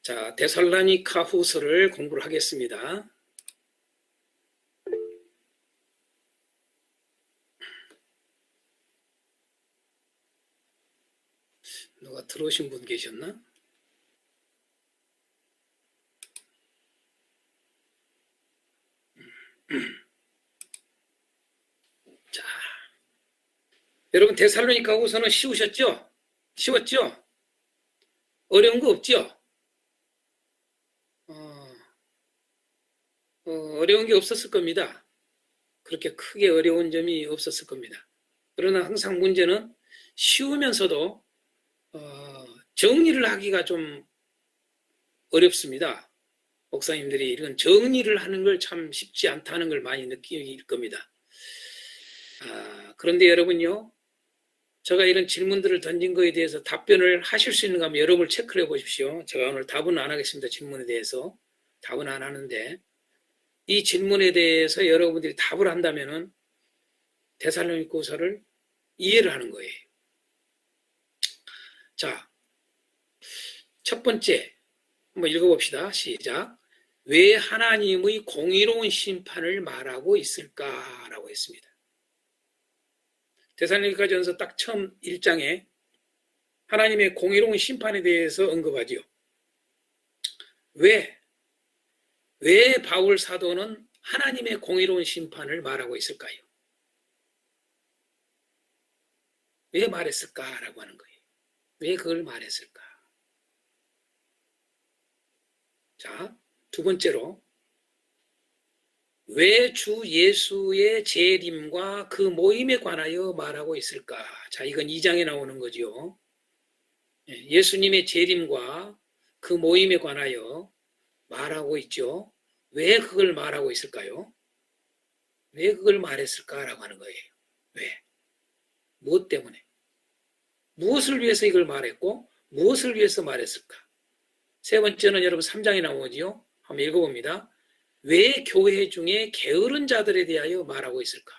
자, 데살로니가 후서를 공부를 하겠습니다. 누가 들어오신 분 계셨나? 자, 여러분 데살로니가 후서는 쉬우셨죠? 쉬웠죠? 어려운 거 없죠? 어려운 게 없었을 겁니다. 그렇게 크게 어려운 점이 없었을 겁니다. 그러나 항상 문제는 쉬우면서도 정리를 하기가 좀 어렵습니다. 목사님들이 이런 정리를 하는 걸 참 쉽지 않다는 걸 많이 느낄 겁니다. 그런데 여러분요, 제가 이런 질문들을 던진 거에 대해서 답변을 하실 수 있는가 하면 여러분을 체크를 해보십시오. 제가 오늘 답은 안 하겠습니다. 질문에 대해서. 답은 안 하는데 이 질문에 대해서 여러분들이 답을 한다면은 데살로니가후서를 이해를 하는 거예요. 자, 첫 번째 한번 읽어봅시다. 시작. 왜 하나님의 공의로운 심판을 말하고 있을까라고 했습니다. 데살로니가전서 딱 처음 1장에 하나님의 공의로운 심판에 대해서 언급하지요. 왜 바울 사도는 하나님의 공의로운 심판을 말하고 있을까요? 왜 말했을까라고 하는 거예요. 왜 그걸 말했을까? 자, 두 번째로 왜 주 예수의 재림과 그 모임에 관하여 말하고 있을까? 자, 이건 2장에 나오는 거죠. 예수님의 재림과 그 모임에 관하여 말하고 있죠. 왜 그걸 말하고 있을까요? 왜 그걸 말했을까라고 하는 거예요. 왜? 무엇 때문에? 무엇을 위해서 이걸 말했고 무엇을 위해서 말했을까? 세 번째는 여러분 3장에 나오지요. 한번 읽어봅니다. 왜 교회 중에 게으른 자들에 대하여 말하고 있을까?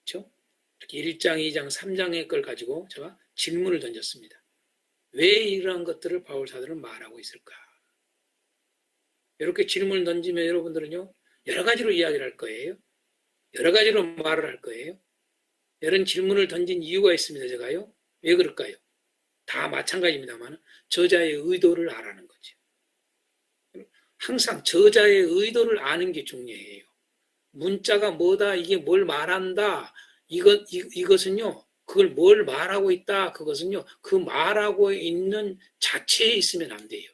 그렇죠? 이렇게 1장, 2장, 3장의 걸 가지고 제가 질문을 던졌습니다. 왜 이러한 것들을 바울 사도는 말하고 있을까? 이렇게 질문을 던지면 여러분들은요, 여러 가지로 이야기를 할 거예요. 여러 가지로 말을 할 거예요. 이런 질문을 던진 이유가 있습니다. 제가요. 왜 그럴까요? 다 마찬가지입니다만 저자의 의도를 알아는 거죠. 항상 저자의 의도를 아는 게 중요해요. 문자가 뭐다, 이게 뭘 말한다, 이것은요, 그걸 뭘 말하고 있다, 그것은요, 그 말하고 있는 자체에 있으면 안 돼요.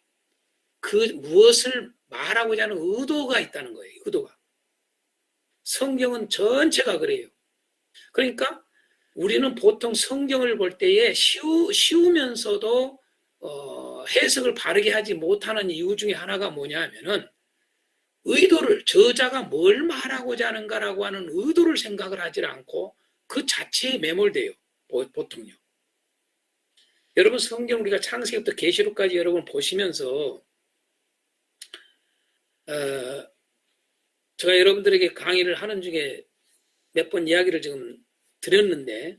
그 무엇을 말하고자 하는 의도가 있다는 거예요. 의도가. 성경은 전체가 그래요. 그러니까 우리는 보통 성경을 볼 때에 쉬우면서도 해석을 바르게 하지 못하는 이유 중에 하나가 뭐냐 하면은 의도를, 저자가 뭘 말하고자 하는가라고 하는 의도를 생각을 하지 않고 그 자체에 매몰돼요. 보통요. 여러분 성경 우리가 창세기부터 계시록까지 여러분 보시면서 제가 여러분들에게 강의를 하는 중에 몇 번 이야기를 지금 드렸는데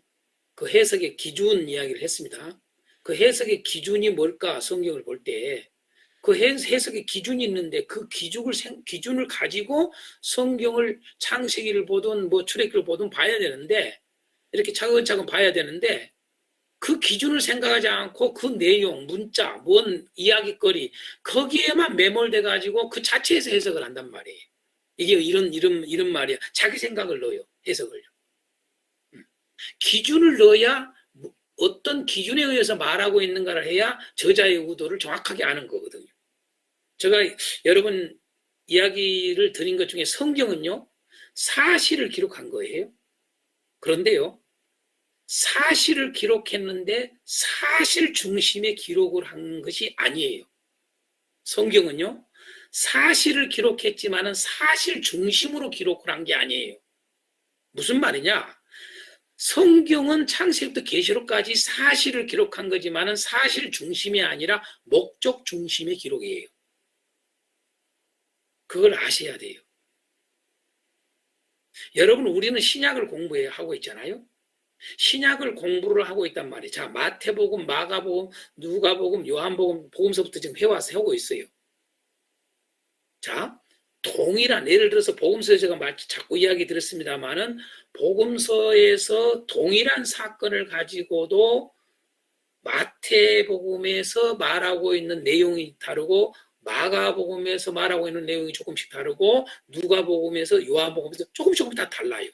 그 해석의 기준 이야기를 했습니다. 그 해석의 기준이 뭘까? 성경을 볼 때 그 해석의 기준이 있는데 그 기준을 가지고 성경을 창세기를 보든 뭐 출애굽기를 보든 봐야 되는데 이렇게 차근차근 봐야 되는데 그 기준을 생각하지 않고 그 내용, 문자, 뭔 이야기거리 거기에만 매몰돼 가지고 그 자체에서 해석을 한단 말이에요. 이게 이런 말이야. 자기 생각을 넣어요. 해석을요. 기준을 넣어야 어떤 기준에 의해서 말하고 있는가를 해야 저자의 의도를 정확하게 아는 거거든요. 제가 여러분 이야기를 드린 것 중에 성경은요, 사실을 기록한 거예요. 그런데요, 사실을 기록했는데 사실 중심의 기록을 한 것이 아니에요. 성경은요, 사실을 기록했지만은 사실 중심으로 기록을 한 게 아니에요. 무슨 말이냐? 성경은 창세기부터 계시록까지 사실을 기록한 거지만은 사실 중심이 아니라 목적 중심의 기록이에요. 그걸 아셔야 돼요. 여러분, 우리는 신약을 공부하고 있잖아요. 신약을 공부를 하고 있단 말이에요. 자, 마태복음, 마가복음, 누가복음, 요한복음, 복음서부터 지금 해오고 있어요. 자, 동일한, 예를 들어서 복음서에 제가 자꾸 이야기 드렸습니다만은 복음서에서 동일한 사건을 가지고도 마태복음에서 말하고 있는 내용이 다르고 마가복음에서 말하고 있는 내용이 조금씩 다르고 누가복음에서 요한복음에서 조금씩 다 달라요.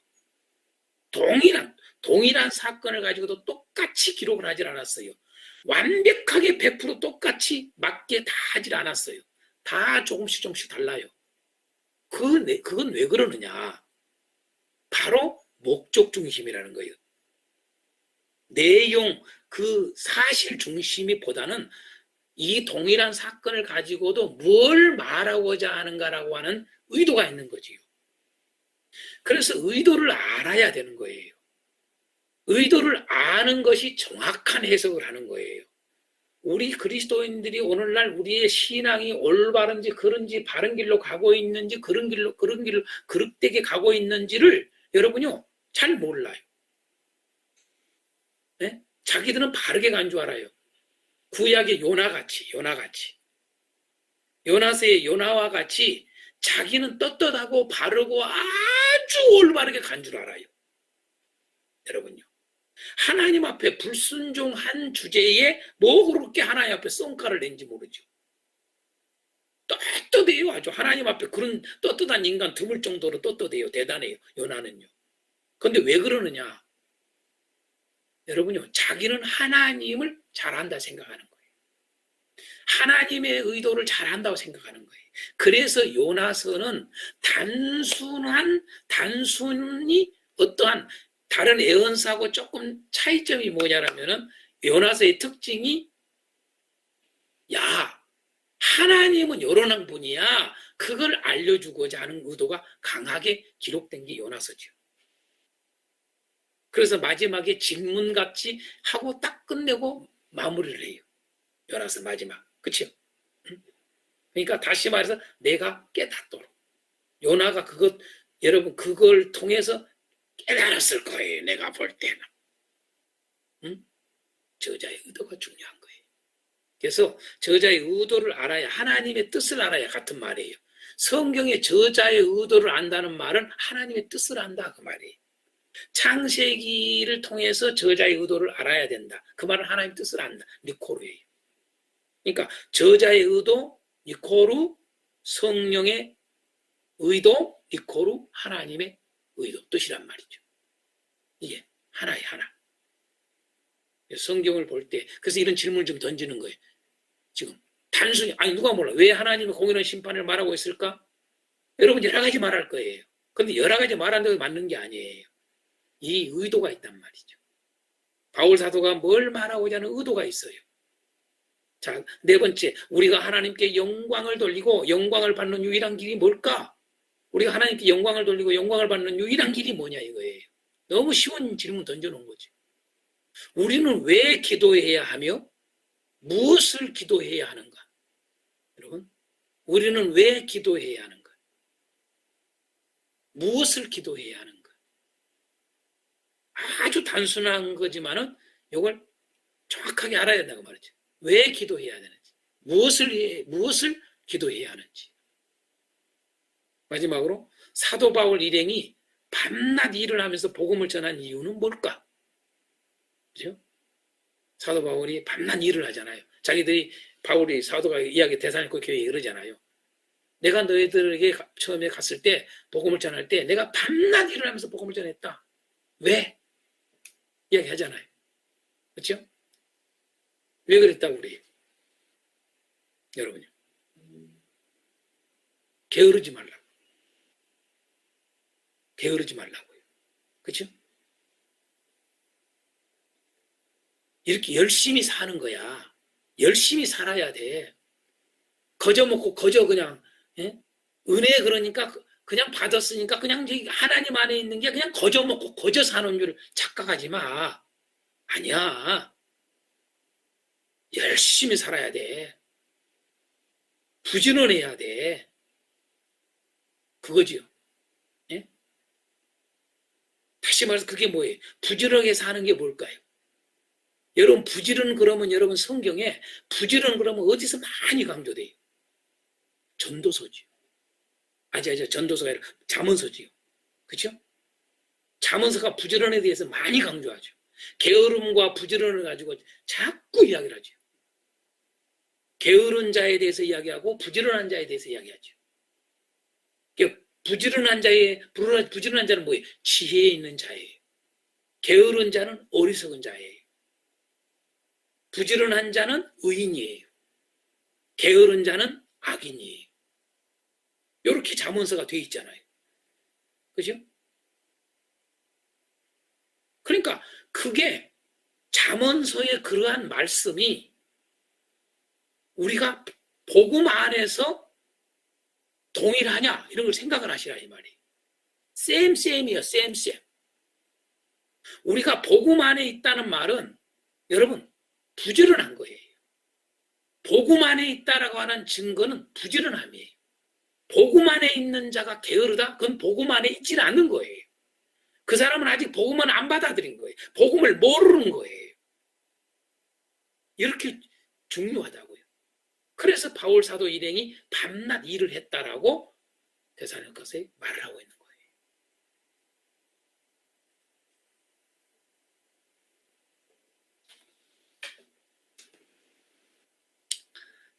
동일한 사건을 가지고도 똑같이 기록을 하질 않았어요. 완벽하게 100% 똑같이 맞게 다 하질 않았어요. 다 조금씩 달라요. 그건 왜 그러느냐? 바로 목적 중심이라는 거예요. 내용, 그 사실 중심이보다는 이 동일한 사건을 가지고도 뭘 말하고자 하는가라고 하는 의도가 있는 거지요. 그래서 의도를 알아야 되는 거예요. 의도를 아는 것이 정확한 해석을 하는 거예요. 우리 그리스도인들이 오늘날 우리의 신앙이 올바른지 그런지 바른 길로 가고 있는지 그런 길로 그릇되게 가고 있는지를 여러분요 잘 몰라요. 네? 자기들은 바르게 간 줄 알아요. 구약의 요나같이 요나스의 요나와 같이 자기는 떳떳하고 바르고 아주 올바르게 간 줄 알아요. 여러분요. 하나님 앞에 불순종한 주제에 뭐 그렇게 하나님 앞에 썽가를 낸지 모르죠. 떳떳해요. 아주 하나님 앞에 그런 떳떳한 인간 드물 정도로 떳떳해요. 대단해요. 요나는요. 그런데 왜 그러느냐? 여러분요. 자기는 하나님을 잘한다 생각하는 거예요. 하나님의 의도를 잘한다고 생각하는 거예요. 그래서 요나서는 단순히 어떠한 다른 예언서하고 조금 차이점이 뭐냐면은 요나서의 특징이 야 하나님은 요런한 분이야 그걸 알려주고자 하는 의도가 강하게 기록된 게 요나서죠. 그래서 마지막에 질문같이 하고 딱 끝내고 마무리를 해요. 요나서 마지막 그렇죠? 그러니까 다시 말해서 내가 깨닫도록 요나가 여러분 그걸 통해서 깨달았을 거예요. 내가 볼 때는. 응? 저자의 의도가 중요한 거예요. 그래서 저자의 의도를 알아야 하나님의 뜻을 알아야 같은 말이에요. 성경의 저자의 의도를 안다는 말은 하나님의 뜻을 안다 그 말이에요. 창세기를 통해서 저자의 의도를 알아야 된다. 그 말은 하나님의 뜻을 안다. 니코르예요. 그러니까 저자의 의도 니코르 성령의 의도 니코르 하나님의 의도 뜻이란 말이죠. 이게 하나의 하나. 성경을 볼 때 그래서 이런 질문을 좀 던지는 거예요. 지금 단순히 누가 몰라 왜 하나님이 공의로운 심판을 말하고 있을까? 여러분 여러 가지 말할 거예요. 그런데 여러 가지 말한다고 맞는 게 아니에요. 이 의도가 있단 말이죠. 바울 사도가 뭘 말하고자 하는 의도가 있어요. 자, 네 번째, 우리가 하나님께 영광을 돌리고 영광을 받는 유일한 길이 뭘까? 우리가 하나님께 영광을 돌리고 영광을 받는 유일한 길이 뭐냐 이거예요. 너무 쉬운 질문 던져놓은 거죠. 우리는 왜 기도해야 하며 무엇을 기도해야 하는가? 여러분, 우리는 왜 기도해야 하는가? 무엇을 기도해야 하는가? 아주 단순한 거지만은 이걸 정확하게 알아야 된다고 말이죠. 왜 기도해야 되는지, 무엇을 기도해야 하는지. 마지막으로 사도 바울 일행이 밤낮 일을 하면서 복음을 전한 이유는 뭘까? 그죠? 사도 바울이 밤낮 일을 하잖아요. 자기들이 바울이 사도가 이야기 대사님고 교회에 그러잖아요. 내가 너희들에게 처음에 갔을 때 복음을 전할 때 내가 밤낮 일을 하면서 복음을 전했다. 왜? 이야기하잖아요. 그렇죠? 왜 그랬다고 그래요? 여러분요. 게으르지 말라고. 게으르지 말라고요. 그렇죠? 이렇게 열심히 사는 거야. 열심히 살아야 돼. 거저 먹고 거저 그냥 은혜 그러니까 그냥 받았으니까 그냥 하나님 안에 있는 게 그냥 거저 먹고 거저 사는 줄 착각하지 마. 아니야. 열심히 살아야 돼. 부지런해야 돼. 그거지요. 예? 다시 말해서 그게 뭐예요? 부지런하게 사는 게 뭘까요? 여러분 부지런 그러면 여러분 성경에 부지런 그러면 어디서 많이 강조돼요? 전도서지요. 전도서가 아니라 잠언서지요. 그렇죠? 잠언서가 부지런에 대해서 많이 강조하죠. 게으름과 부지런을 가지고 자꾸 이야기를 하죠. 게으른 자에 대해서 이야기하고 부지런한 자에 대해서 이야기하죠. 부지런한 자는 뭐예요? 지혜 있는 자예요. 게으른 자는 어리석은 자예요. 부지런한 자는 의인이에요. 게으른 자는 악인이에요. 이렇게 잠언서가 되어 있잖아요. 그죠? 그러니까 그게 잠언서의 그러한 말씀이 우리가 복음 안에서 동일하냐 이런 걸 생각을 하시라 이 말이에요. 쌤이에요. 쌤. 우리가 복음 안에 있다는 말은 여러분 부지런한 거예요. 복음 안에 있다라고 하는 증거는 부지런함이에요. 복음 안에 있는 자가 게으르다? 그건 복음 안에 있지는 않는 거예요. 그 사람은 아직 복음은 안 받아들인 거예요. 복음을 모르는 거예요. 이렇게 중요하다고요. 그래서 바울 사도 일행이 밤낮 일을 했다라고 데살로니가서에 말을 하고 있는 거예요.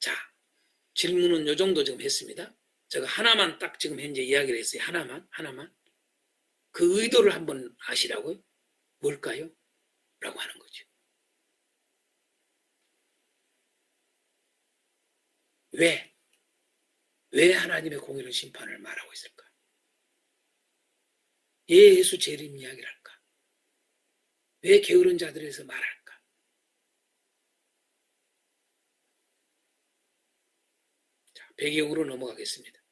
자, 질문은 요 정도 지금 했습니다. 제가 하나만 딱 지금 현재 이야기를 했어요. 하나만. 그 의도를 한번 아시라고요? 뭘까요? 라고 하는 거죠. 왜 하나님의 공의로운 심판을 말하고 있을까? 왜 예수 재림 이야기를 할까? 왜 게으른 자들에서 말할까? 자, 배경으로 넘어가겠습니다.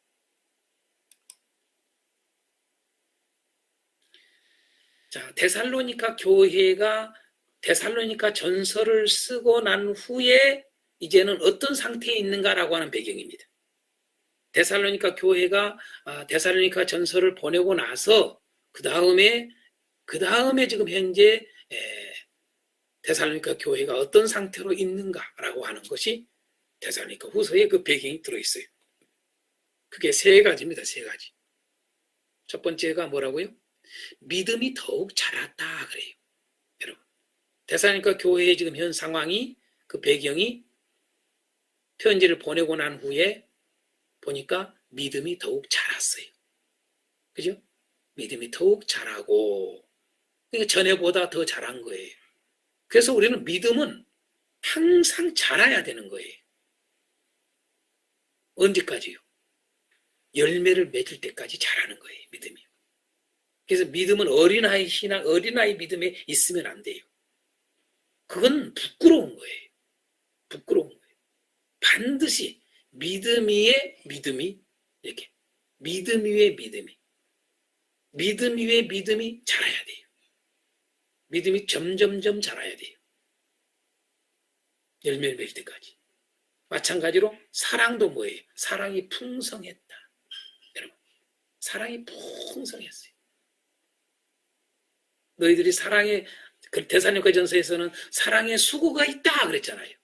자, 데살로니가 교회가 데살로니가 전서를 쓰고 난 후에 이제는 어떤 상태에 있는가라고 하는 배경입니다. 데살로니가 교회가 데살로니가 전서를 보내고 나서 그 다음에 지금 현재 데살로니가 교회가 어떤 상태로 있는가라고 하는 것이 데살로니가 후서에 그 배경이 들어있어요. 그게 세 가지입니다. 세 가지. 첫 번째가 뭐라고요? 믿음이 더욱 자랐다 그래요. 여러분, 데살로니가 교회의 지금 현 상황이 그 배경이 편지를 보내고 난 후에 보니까 믿음이 더욱 자랐어요. 그죠? 믿음이 더욱 자라고, 그러니까 전에보다 더 자란 거예요. 그래서 우리는 믿음은 항상 자라야 되는 거예요. 언제까지요? 열매를 맺을 때까지 자라는 거예요, 믿음이. 그래서 믿음은 어린아이 믿음에 있으면 안 돼요. 그건 부끄러운 거예요. 부끄러운 거예요. 반드시 믿음 위에 믿음이 이렇게 믿음 위에 믿음이 자라야 돼요. 믿음이 점점점 자라야 돼요. 열매를 맺을 때까지. 마찬가지로 사랑도 뭐예요? 사랑이 풍성했다. 여러분, 사랑이 풍성했어요. 너희들이 사랑의 그 데살로니가 전서에서는 사랑의 수고가 있다 그랬잖아요.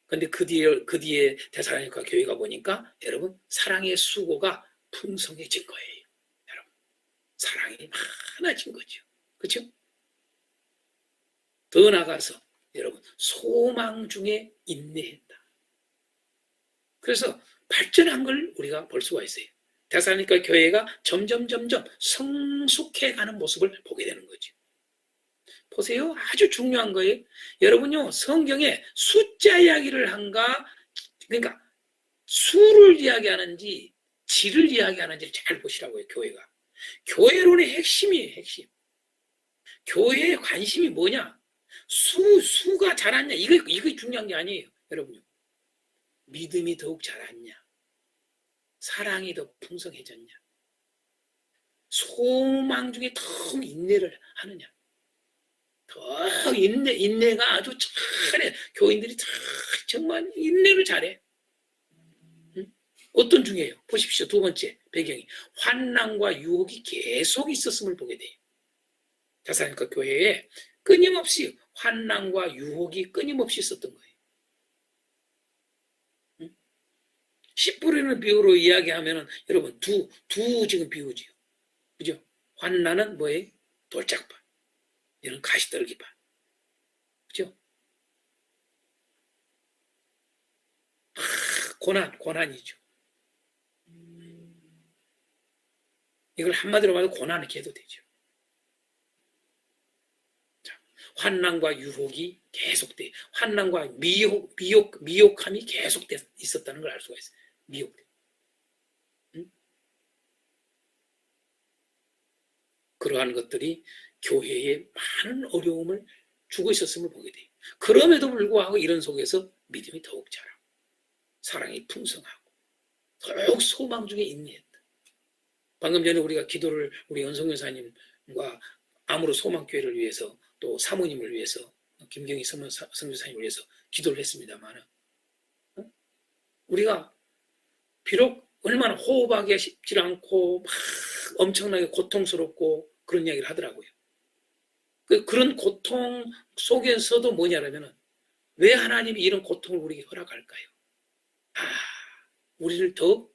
근데 그 뒤에 데살로니가 교회가 보니까 여러분 사랑의 수고가 풍성해진 거예요. 여러분 사랑이 많아진 거죠. 그렇죠? 더 나아가서 여러분 소망 중에 인내했다. 그래서 발전한 걸 우리가 볼 수가 있어요. 데살로니가 교회가 점점 성숙해가는 모습을 보게 되는 거죠. 보세요. 아주 중요한 거예요. 여러분요, 성경에 숫자 이야기를 한가, 그러니까 수를 이야기하는지 질을 이야기하는지 잘 보시라고요, 교회가. 교회론의 핵심이에요, 핵심. 교회의 관심이 뭐냐? 수가 자랐냐? 이거 중요한 게 아니에요, 여러분요. 믿음이 더욱 자랐냐? 사랑이 더 풍성해졌냐? 소망 중에 더 인내를 하느냐? 더 인내가 아주 잘해. 교인들이 정말 인내를 잘해. 응? 어떤 중이에요? 보십시오. 두 번째 배경이 환난과 유혹이 계속 있었음을 보게 돼요. 대사님과 교회에 끊임없이 환난과 유혹이 끊임없이 있었던 거예요. 10불이라는 비유로 이야기하면은 여러분 두 지금 비유지요. 그죠? 환난은 뭐예요? 돌짝판. 이런 가시떨기판. 그죠? 고난이죠. 이걸 한마디로 말해도 고난을 해도 되죠. 자, 환난과 유혹이 계속돼. 환난과 미혹함이 계속 있었다는 걸 알 수가 있어요. 미혹돼. 응? 그러한 것들이 교회에 많은 어려움을 주고 있었음을 보게 돼요. 그럼에도 불구하고 이런 속에서 믿음이 더욱 자라고 사랑이 풍성하고 더욱 소망 중에 인내했다. 방금 전에 우리가 기도를 우리 연성 여사님과 암으로 소망교회를 위해서 또 사모님을 위해서 김경희 선교사님을 위해서 기도를 했습니다만 우리가 비록 얼마나 호흡하기 쉽지 않고 막 엄청나게 고통스럽고 그런 이야기를 하더라고요. 그런 고통 속에서도 뭐냐면 왜 하나님이 이런 고통을 우리에게 허락할까요? 우리를 더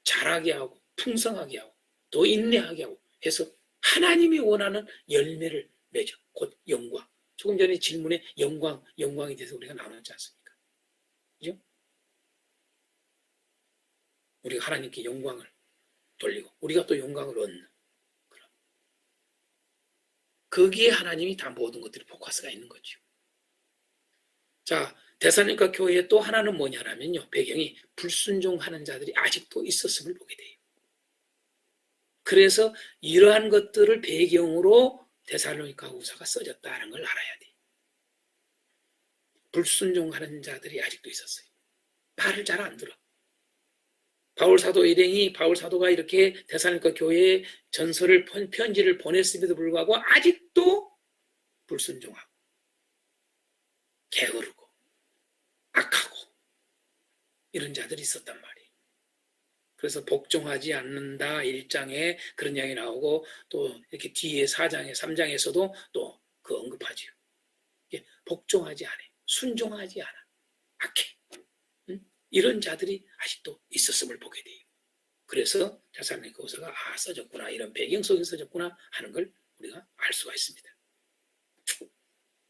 자라게 하고 풍성하게 하고 더 인내하게 하고 해서 하나님이 원하는 열매를 맺어 곧 영광. 조금 전에 질문에 영광에 대해서 우리가 나눴지 않습니까? 그죠? 우리가 하나님께 영광을 돌리고 우리가 또 영광을 얻는 거기에 하나님이 다 모든 것들이 포커스가 있는 거죠. 자, 데살로니가 교회의 또 하나는 뭐냐면요. 배경이 불순종하는 자들이 아직도 있었음을 보게 돼요. 그래서 이러한 것들을 배경으로 데살로니가 후서가 써졌다는 걸 알아야 돼요. 불순종하는 자들이 아직도 있었어요. 말을 잘 안 들어. 바울 사도가 이렇게 데살로니가 교회에 전서를 편지를 보냈음에도 불구하고 아직도 불순종하고 게으르고 악하고 이런 자들이 있었단 말이에요. 그래서 복종하지 않는다 1장에 그런 이야기 나오고 또 이렇게 뒤에 4장에 3장에서도 또 그 언급하지요. 복종하지 않아. 순종하지 않아. 악해. 이런 자들이 아직도 있었음을 보게 돼요. 그래서 데살로니가 후서가 써졌구나 이런 배경 속에 써졌구나 하는 걸 우리가 알 수가 있습니다.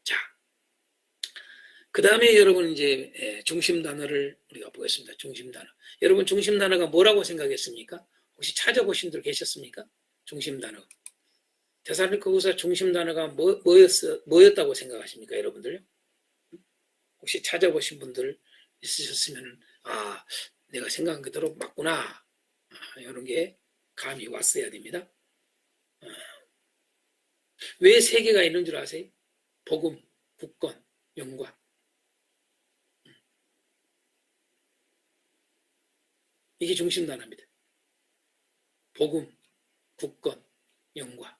자, 그 다음에 여러분 이제 중심 단어를 우리가 보겠습니다. 중심 단어. 여러분 중심 단어가 뭐라고 생각했습니까? 혹시 찾아보신 분 계셨습니까? 중심 단어. 데살로니가 후서 중심 단어가 뭐였다고 생각하십니까, 여러분들? 혹시 찾아보신 분들 있으셨으면 내가 생각한 그대로 맞구나. 이런 게 감이 왔어야 됩니다. 왜 세 개가 있는 줄 아세요? 복음, 굳건, 영광. 이게 중심 단어입니다. 복음, 굳건, 영광.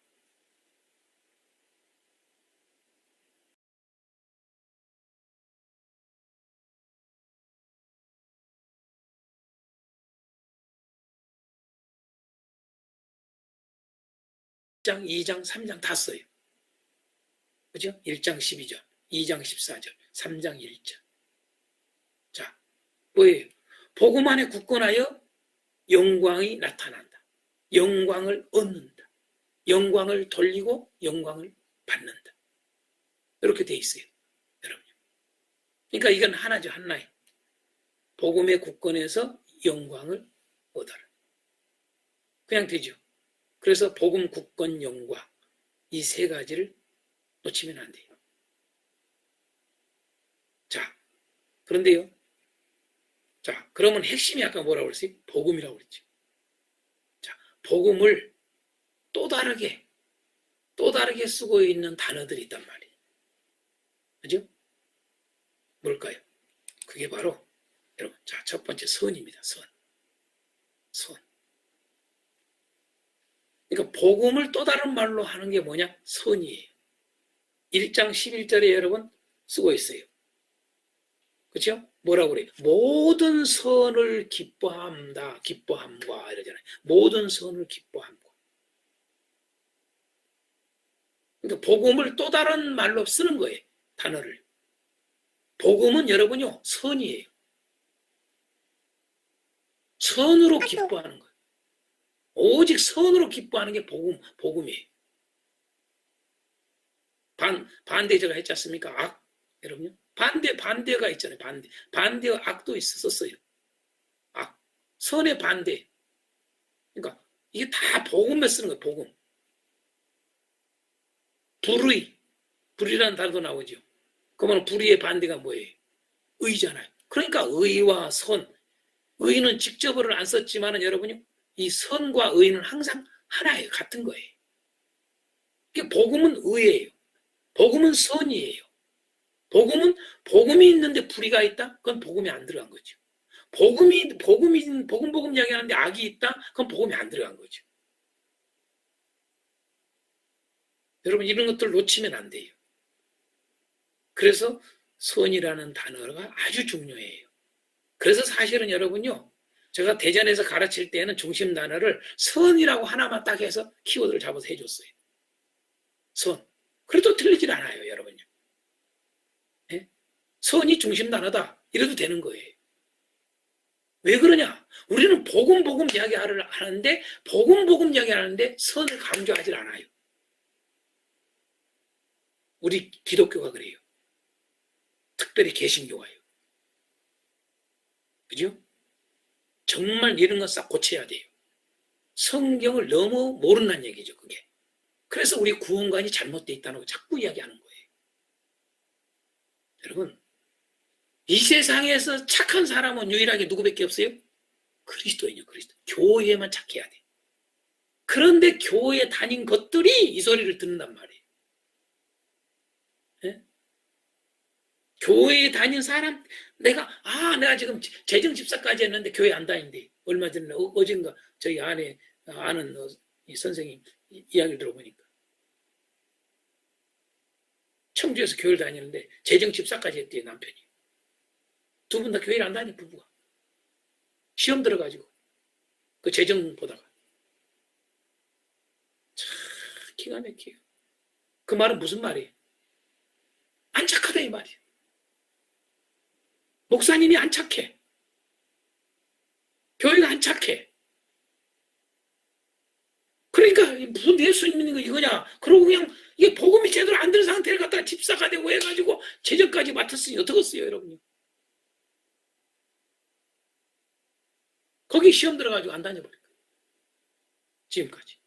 장 2장, 3장 다 써요. 그죠? 1장 12절, 2장 14절, 3장 1절. 자, 뭐예요? 복음 안에 굳건하여 영광이 나타난다. 영광을 얻는다. 영광을 돌리고 영광을 받는다. 이렇게 돼 있어요. 여러분. 그러니까 이건 하나죠. 하나에. 복음의 굳건에서 영광을 얻어라. 그냥 되죠. 그래서 복음, 굳건, 영광 이 세 가지를 놓치면 안 돼요. 자, 그런데요. 자, 그러면 핵심이 아까 뭐라고 그랬어요? 복음이라고 그랬죠. 자, 복음을 또 다르게 쓰고 있는 단어들이 있단 말이에요. 그죠? 뭘까요? 그게 바로 여러분, 자, 첫 번째 선입니다. 선. 그러니까 복음을 또 다른 말로 하는 게 뭐냐? 선이에요. 1장 11절에 여러분 쓰고 있어요. 그렇죠? 뭐라고 그래요? 모든 선을 기뻐함과 이러잖아요. 모든 선을 기뻐함과. 그러니까 복음을 또 다른 말로 쓰는 거예요. 단어를. 복음은 여러분요, 선이에요. 선으로 기뻐하는 거예요. 오직 선으로 기뻐하는 게 복음이에요. 반대 제가 했지 않습니까? 악, 여러분요. 반대가 있잖아요. 반대와 악도 있었어요. 악, 선의 반대. 그러니까 이게 다 복음에 쓰는 거예요. 복음. 불의라는 단어도 나오죠. 그러면 불의의 반대가 뭐예요? 의잖아요. 그러니까 의와 선. 의는 직접어를 안 썼지만 여러분요, 이 선과 의는 항상 하나예요. 같은 거예요. 복음은 의예요. 복음은 선이에요. 복음이 있는데 불의가 있다? 그건 복음이 안 들어간 거죠. 복음 이야기하는데 악이 있다? 그건 복음이 안 들어간 거죠. 여러분, 이런 것들 놓치면 안 돼요. 그래서 선이라는 단어가 아주 중요해요. 그래서 사실은 여러분요, 제가 대전에서 가르칠 때는 중심 단어를 선이라고 하나만 딱 해서 키워드를 잡아서 해줬어요. 선. 그래도 틀리질 않아요, 여러분요. 네? 선이 중심 단어다. 이래도 되는 거예요. 왜 그러냐? 우리는 복음 이야기를 하는데, 복음 이야기하는데 선을 강조하지 않아요. 우리 기독교가 그래요. 특별히 개신교가요. 그죠? 정말 이런 건 싹 고쳐야 돼요. 성경을 너무 모른다는 얘기죠, 그게. 그래서 우리 구원관이 잘못되어 있다는 거 자꾸 이야기하는 거예요. 여러분, 이 세상에서 착한 사람은 유일하게 누구밖에 없어요? 그리스도인요, 그리스도. 교회만 착해야 돼. 그런데 교회에 다닌 것들이 이 소리를 듣는단 말이에요. 네? 교회에 다닌 사람, 내가 지금 재정 집사까지 했는데 교회 안 다닌대. 얼마 전에, 어젠가 저희 아는 이 선생님 이야기를 들어보니까. 청주에서 교회를 다니는데 재정 집사까지 했대요, 남편이. 두 분 다 교회를 안 다니, 부부가. 시험 들어가지고. 그 재정 보다가. 참, 기가 막혀요. 그 말은 무슨 말이에요? 안 착하다, 이 말이에요. 목사님이 안 착해. 교회가 안 착해. 그러니까 무슨 예수 믿는 거 이거냐. 그러고 그냥 이게 복음이 제대로 안 되는 상태를 갖다가 집사가 되고 해가지고 재정까지 맡았으니 어떡했어요, 여러분요. 거기 시험 들어가지고 안 다녀버릴 거예요. 지금까지.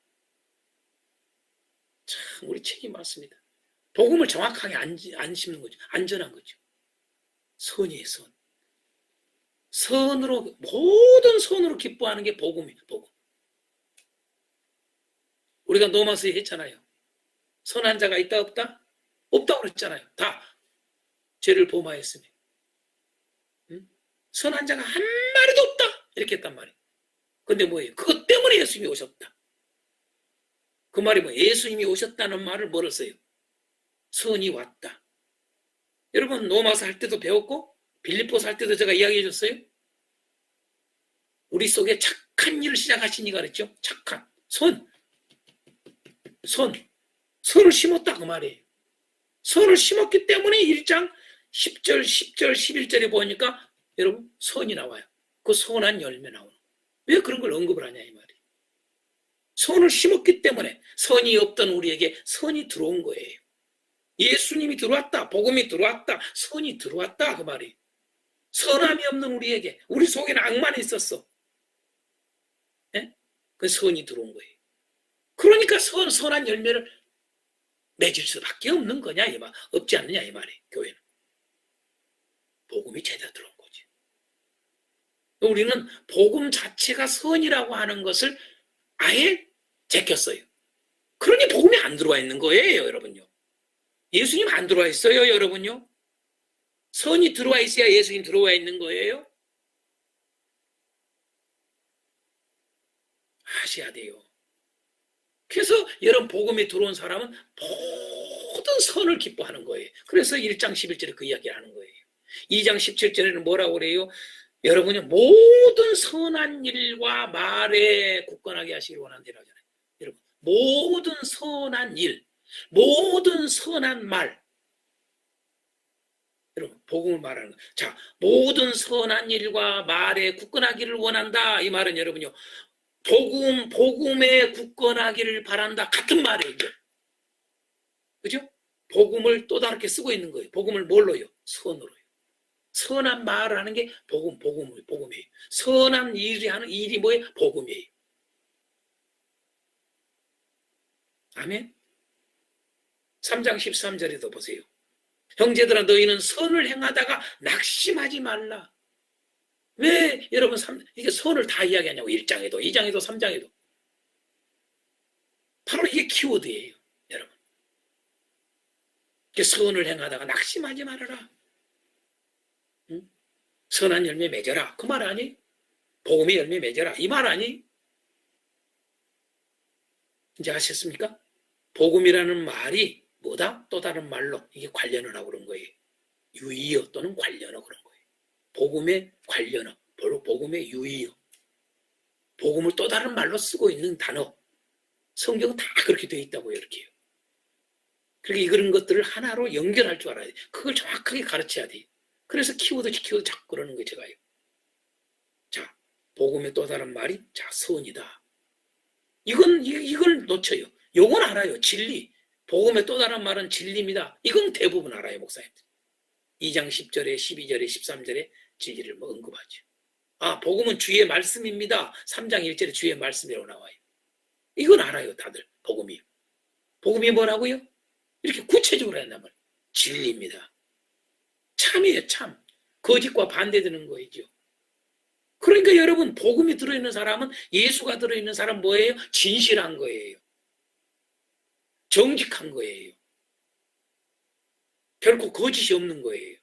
참 우리 책임 많습니다. 복음을 정확하게 안 심는 거죠. 안전한 거죠. 선이에요, 선. 선으로, 모든 선으로 기뻐하는 게 복음이에요, 복음. 우리가 노마스에 했잖아요. 선한 자가 있다, 없다? 없다고 그랬잖아요. 다 죄를 범하였으며. 응? 선한 자가 한 마리도 없다. 이렇게 했단 말이에요. 근데 뭐예요? 그것 때문에 예수님이 오셨다. 그 말이 뭐 예수님이 오셨다는 말을 뭐를 써요? 선이 왔다. 여러분 노마스 할 때도 배웠고 빌립보스 할 때도 제가 이야기해 줬어요. 우리 속에 착한 일을 시작하신 이가 그랬죠. 착한 선을 심었다 그 말이에요. 선을 심었기 때문에 1장 10절 11절에 보니까 여러분 선이 나와요. 그 선한 열매 나오는. 왜 그런 걸 언급을 하냐 이 말이에요. 선을 심었기 때문에 선이 없던 우리에게 선이 들어온 거예요. 예수님이 들어왔다. 복음이 들어왔다. 선이 들어왔다 그 말이에요. 선함이 없는 우리에게 우리 속에는 악만 있었어. 네? 그 선이 들어온 거예요. 그러니까 선한 열매를 맺을 수밖에 없는 거냐 이 말, 없지 않느냐 이 말이에요. 교회는 복음이 제대로 들어온 거지. 우리는 복음 자체가 선이라고 하는 것을 아예 제꼈어요. 그러니 복음이 안 들어와 있는 거예요, 여러분요. 예수님 안 들어와 있어요, 여러분요. 선이 들어와 있어야 예수님 들어와 있는 거예요. 아셔야 돼요. 그래서 여러분 복음에 들어온 사람은 모든 선을 기뻐하는 거예요. 그래서 1장 11절에 그 이야기를 하는 거예요. 2장 17절에는 뭐라고 그래요? 여러분이 모든 선한 일과 말에 굳건하게 하시길 원한다고 하잖아요. 여러분 모든 선한 일. 모든 선한 말. 여러분, 복음을 말하는 거. 자, 모든 선한 일과 말에 굳건하기를 원한다. 이 말은 여러분요, 복음에 굳건하기를 바란다. 같은 말이에요. 그죠? 복음을 또 다르게 쓰고 있는 거예요. 복음을 뭘로요? 선으로요. 선한 말을 하는 게 복음이에요. 선한 일이 하는 일이 뭐예요? 복음이에요. 아멘. 3장 13절에도 보세요. 형제들아 너희는 선을 행하다가 낙심하지 말라. 왜 여러분 이게 선을 다 이야기하냐고. 1장에도 2장에도 3장에도. 바로 이게 키워드예요. 여러분. 선을 행하다가 낙심하지 말아라. 응? 선한 열매 맺어라. 그 말 아니? 복음의 열매 맺어라. 이 말 아니? 이제 아셨습니까? 복음이라는 말이 뭐다? 또 다른 말로 이게 관련을 하고 그런 거예요. 유의어 또는 관련어 그런 거예요. 복음의 관련어, 복음의 유의어. 복음을 또 다른 말로 쓰고 있는 단어. 성경은 다 그렇게 되어 있다고요. 이렇게요. 그러니까 그런 것들을 하나로 연결할 줄 알아야 돼. 그걸 정확하게 가르쳐야 돼. 그래서 키워드 자꾸 그러는 거예요. 제가요. 자, 복음의 또 다른 말이 자 선이다. 이걸 놓쳐요. 요건 알아요. 진리. 복음의 또 다른 말은 진리입니다. 이건 대부분 알아요. 목사님들. 2장 10절에 12절에 13절에 진리를 뭐 언급하죠. 아, 복음은 주의 말씀입니다. 3장 1절에 주의 말씀이라고 나와요. 이건 알아요. 다들. 복음이. 복음이 뭐라고요? 이렇게 구체적으로 한단 말이에요. 진리입니다. 참이에요. 참. 거짓과 반대되는 거이죠. 그러니까 여러분 복음이 들어있는 사람은 예수가 들어있는 사람 뭐예요? 진실한 거예요. 정직한 거예요. 결코 거짓이 없는 거예요.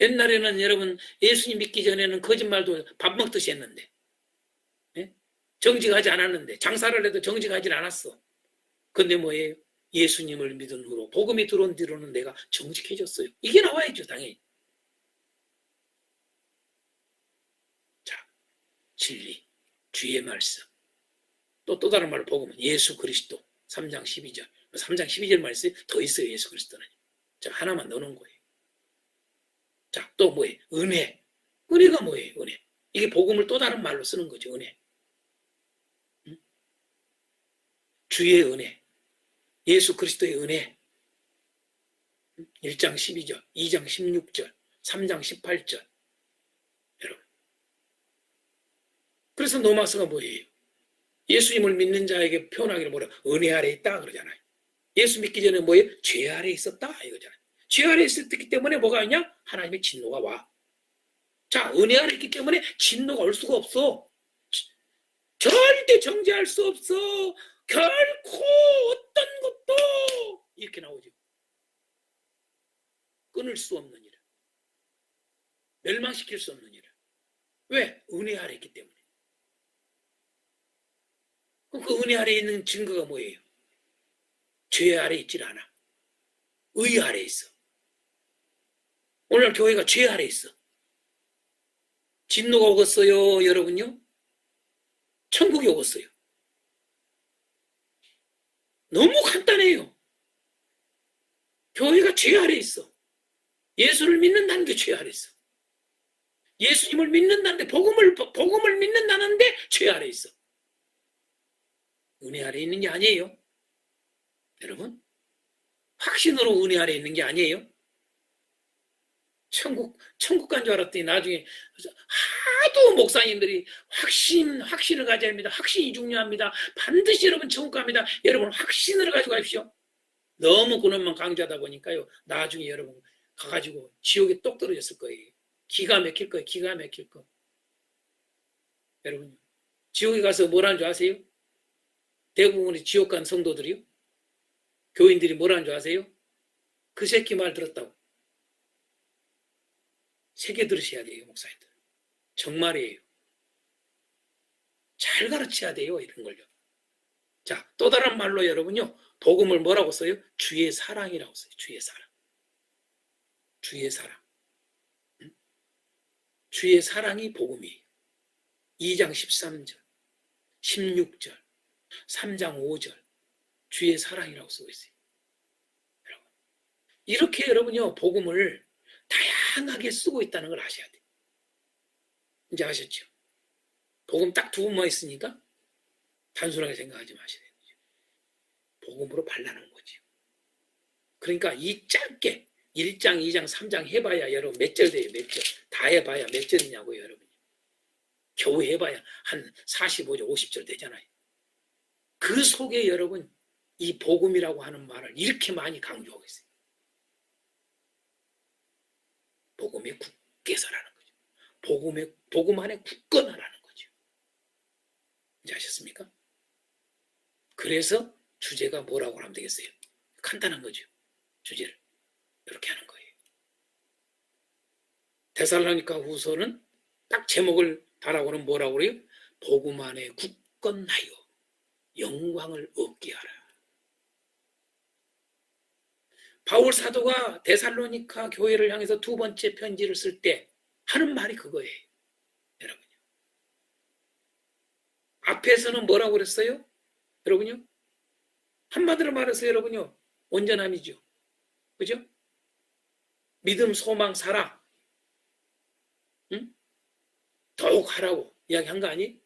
옛날에는 여러분 예수님 믿기 전에는 거짓말도 밥 먹듯이 했는데 정직하지 않았는데 장사를 해도 정직하지 않았어. 근데 뭐예요? 예수님을 믿은 후로 복음이 들어온 뒤로는 내가 정직해졌어요. 이게 나와야죠. 당연히. 자, 진리, 주의 말씀. 또 다른 말로 복음은 예수 그리스도. 3장 12절. 3장 12절 말씀이 더 있어요. 예수 그리스도는. 자, 하나만 넣어놓은 거예요. 자, 또 뭐예요? 은혜. 은혜가 뭐예요? 은혜. 이게 복음을 또 다른 말로 쓰는 거죠. 은혜. 주의 은혜. 예수 그리스도의 은혜. 1장 12절, 2장 16절, 3장 18절. 여러분. 그래서 노마스가 뭐예요? 예수님을 믿는 자에게 표현하기를 뭐라? 은혜 아래 있다 그러잖아요. 예수 믿기 전에 뭐예요? 죄 아래 있었다 이거잖아요. 죄 아래 있었기 때문에 뭐가 있냐? 하나님의 진노가 와. 자, 은혜 아래 있기 때문에 진노가 올 수가 없어. 절대 정죄할 수 없어. 결코 어떤 것도 이렇게 나오죠. 끊을 수 없는 일. 멸망시킬 수 없는 일. 왜? 은혜 아래 있기 때문에. 그 은혜 아래 있는 증거가 뭐예요? 죄 아래 있질 않아. 의 아래 있어. 오늘 교회가 죄 아래 있어. 진노가 오겠어요, 여러분요? 천국이 오겠어요. 너무 간단해요. 교회가 죄 아래 있어. 예수를 믿는다는 게 죄 아래 있어. 예수님을 믿는다는데 복음을 믿는다는데 죄 아래 있어. 은혜 아래 있는 게 아니에요. 여러분, 확신으로 은혜 아래 있는 게 아니에요. 천국 간 줄 알았더니 나중에 하도 목사님들이 확신을 가져야 합니다. 확신이 중요합니다. 반드시 여러분 천국 갑니다. 여러분 확신을 가지고 가십시오. 너무 그놈만 강조하다 보니까요. 나중에 여러분 가가지고 지옥에 똑 떨어졌을 거예요. 기가 막힐 거예요. 기가 막힐 거. 여러분 지옥에 가서 뭐라는 줄 아세요? 대부분의 지옥 간 성도들이요. 교인들이 뭐라는 줄 아세요? 그 새끼 말 들었다고. 새겨 들으셔야 돼요. 목사님들. 정말이에요. 잘 가르쳐야 돼요. 이런 걸요. 자, 또 다른 말로 여러분요. 복음을 뭐라고 써요? 주의 사랑이라고 써요. 주의 사랑. 주의 사랑. 주의 사랑이 복음이에요. 2장 13절. 16절, 3장 5절 주의 사랑이라고 쓰고 있어요. 여러분. 이렇게 여러분요 복음을 다양하게 쓰고 있다는 걸 아셔야 돼요. 이제 아셨죠? 복음 딱 두 번만 있으니까 단순하게 생각하지 마셔야 돼요. 복음으로 발라놓은 거죠. 그러니까 이 짧게 1장, 2장, 3장 해봐야 여러분 몇 절 돼요? 몇 절? 다 해봐야 몇 절이냐고요, 여러분. 겨우 해봐야 한 45절, 50절 되잖아요. 그 속에 여러분 이 복음이라고 하는 말을 이렇게 많이 강조하고 있어요. 복음에 굳게 서라는 거죠. 복음 안에 굳건하라는 거죠. 이제 아셨습니까? 그래서 주제가 뭐라고 하면 되겠어요? 간단한 거죠. 주제를 이렇게 하는 거예요. 데살로니가 후서는 딱 제목을 달아고는 뭐라고 그래요? 복음 안에 굳건하여 영광을 얻게 하라. 바울 사도가 데살로니가 교회를 향해서 두 번째 편지를 쓸 때 하는 말이 그거예요. 여러분요. 앞에서는 뭐라고 그랬어요? 여러분요. 한마디로 말해서 여러분요. 온전함이죠. 그죠? 믿음, 소망, 사랑. 응? 더욱 하라고 이야기한 거 아니?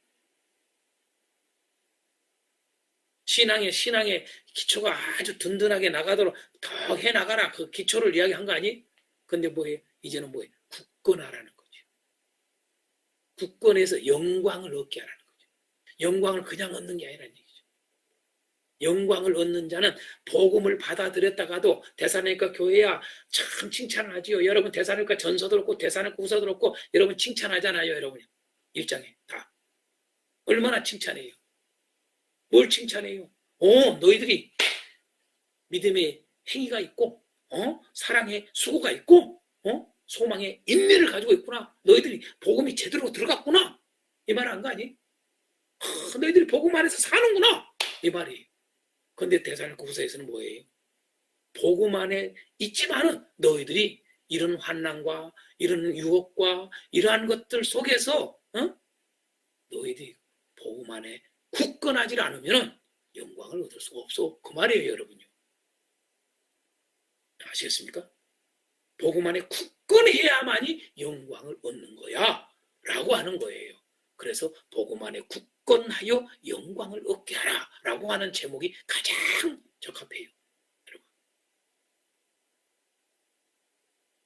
신앙의 기초가 아주 든든하게 나가도록 더 해나가라. 그 기초를 이야기한 거 아니? 근데 뭐예요? 이제는 뭐예요? 굳건하라는 거죠. 굳건해서 영광을 얻게 하라는 거죠. 영광을 그냥 얻는 게 아니라는 얘기죠. 영광을 얻는 자는 복음을 받아들였다가도 데살로니가 교회야 참 칭찬하지요. 여러분 데살로니가 전서도 그렇고 데살로니가 후서도 그렇고 여러분 칭찬하잖아요. 여러분 1장에 다. 얼마나 칭찬해요. 뭘 칭찬해요? 너희들이 믿음의 행위가 있고 사랑의 수고가 있고 소망의 인내를 가지고 있구나. 너희들이 복음이 제대로 들어갔구나. 이 말 한 거 아니? 너희들이 복음 안에서 사는구나. 이 말이에요. 근데 데살로니가 후서에서는 뭐예요? 복음 안에 있지만은 너희들이 이런 환난과 이런 유혹과 이러한 것들 속에서 너희들이 복음 안에 굳건하지 않으면 영광을 얻을 수가 없어. 그 말이에요, 여러분요. 아시겠습니까? 복음 안에 굳건해야만이 영광을 얻는 거야 라고 하는 거예요. 그래서 복음 안에 굳건하여 영광을 얻게 하라 라고 하는 제목이 가장 적합해요. 여러분.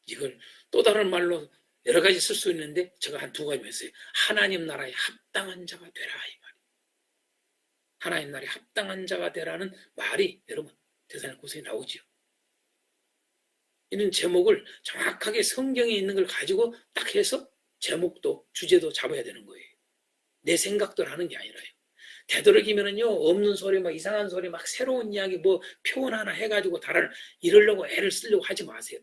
이걸 또 다른 말로 여러 가지 쓸 수 있는데 제가 한 두 가지만 했어요. 하나님 나라에 합당한 자가 되라 이 말이. 하나님 나라에 합당한 자가 되라는 말이 여러분 데살로니가 후서에 나오죠. 이런 제목을 정확하게 성경에 있는 걸 가지고 딱 해서 제목도 주제도 잡아야 되는 거예요. 내 생각도 하는 게 아니라요. 되도록이면은요 없는 소리 막 이상한 소리 막 새로운 이야기 뭐 표현 하나 해가지고 다른 이러려고 애를 쓰려고 하지 마세요.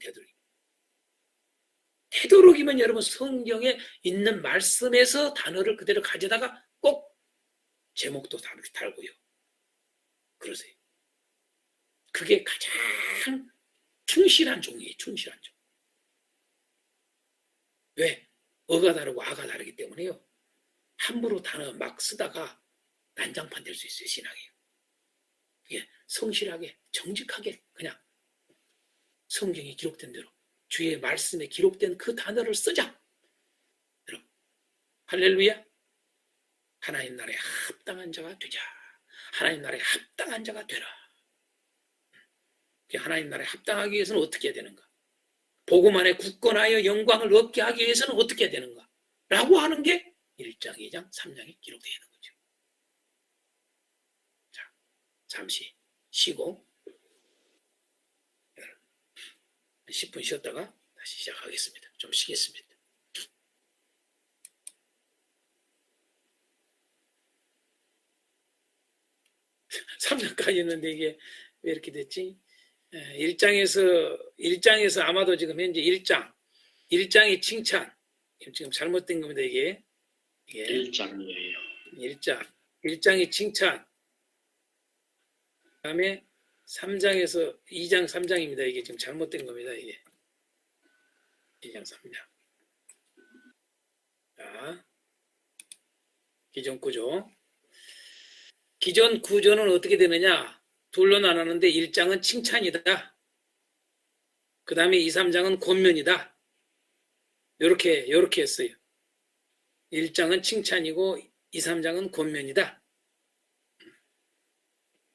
되도록이면 여러분 성경에 있는 말씀에서 단어를 그대로 가져다가 꼭 제목도 달고요. 그러세요. 그게 가장 충실한 종이에요. 충실한 종. 왜? 어가 다르고 아가 다르기 때문에요. 함부로 단어 막 쓰다가 난장판 될 수 있어요. 신앙이요. 예, 성실하게 정직하게 그냥 성경에 기록된 대로 주의 말씀에 기록된 그 단어를 쓰자. 여러분, 할렐루야. 하나님 나라에 합당한 자가 되자. 하나님 나라에 합당한 자가 되라. 하나님 나라에 합당하기 위해서는 어떻게 해야 되는가? 복음 안에 굳건하여 영광을 얻게 하기 위해서는 어떻게 해야 되는가? 라고 하는 게 1장, 2장, 3장에 기록되어 있는 거죠. 자, 잠시 쉬고 10분 쉬었다가 다시 시작하겠습니다. 좀 쉬겠습니다. (3장까지) 했는데 이게 왜 이렇게 됐지? 1장에서 아마도 지금 현재 1장의 칭찬. 지금 잘못된 겁니다, 이게. 1장이에요. 1장의 칭찬. 그 다음에 3장에서 2장, 3장입니다. 이게 지금 잘못된 겁니다, 이게. 2장, 3장. 자, 기존 구조. 기존 구조는 어떻게 되느냐? 둘로 나눴는데 1장은 칭찬이다. 그 다음에 2, 3장은 권면이다. 요렇게 했어요. 1장은 칭찬이고 2, 3장은 권면이다.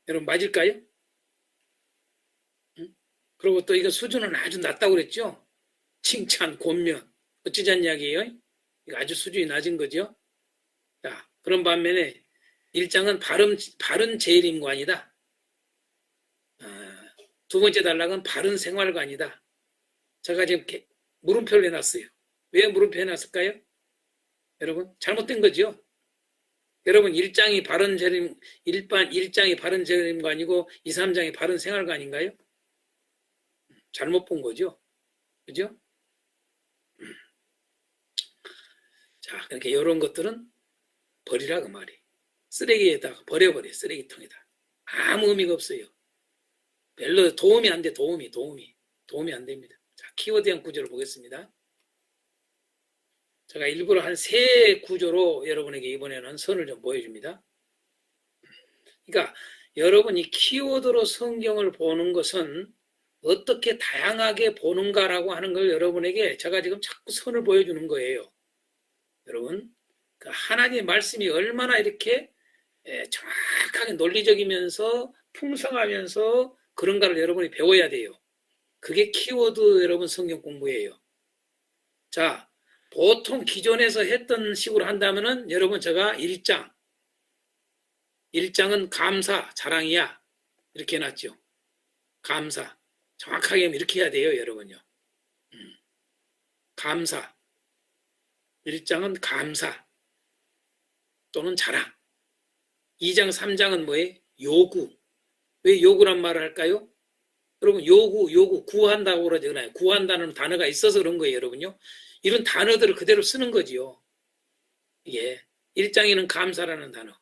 여러분 맞을까요? 그리고 또 이거 수준은 아주 낮다고 그랬죠? 칭찬, 권면. 어찌자는 이야기예요? 이거 아주 수준이 낮은 거죠? 자, 그런 반면에 1장은 바른 재림관이다. 두 번째 단락은 바른 생활관이다. 제가 지금 물음표를 해놨어요. 왜 물음표 해놨을까요? 여러분, 잘못된 거죠? 여러분, 1장이 바른 재림, 1장이 바른 재림관이고 2, 3장이 바른 생활관인가요? 잘못 본 거죠? 그죠? 자, 그러니까 이런 것들은 버리라 그 말이. 쓰레기에다가 버려버려, 쓰레기통에다. 아무 의미가 없어요. 별로 도움이 안 돼, 도움이 안 됩니다. 자, 키워드형 구조를 보겠습니다. 제가 일부러 한 세 구조로 여러분에게 이번에는 선을 좀 보여줍니다. 그러니까 여러분 이 키워드로 성경을 보는 것은 어떻게 다양하게 보는가라고 하는 걸 여러분에게 제가 지금 자꾸 선을 보여주는 거예요. 여러분, 그 하나님의 말씀이 얼마나 이렇게 정확하게 논리적이면서 풍성하면서 그런가를 여러분이 배워야 돼요. 그게 키워드 여러분 성경 공부예요. 자, 보통 기존에서 했던 식으로 한다면은 여러분 제가 1장은 감사, 자랑이야. 이렇게 해놨죠. 감사. 정확하게 하면 이렇게 해야 돼요, 여러분요. 감사. 1장은 감사 또는 자랑. 2장, 3장은 뭐예요? 요구. 왜 요구란 말을 할까요? 여러분, 요구, 구한다고 그러잖아요. 구한다는 단어가 있어서 그런 거예요, 여러분요. 이런 단어들을 그대로 쓰는 거지요. 이게 1장에는 감사라는 단어.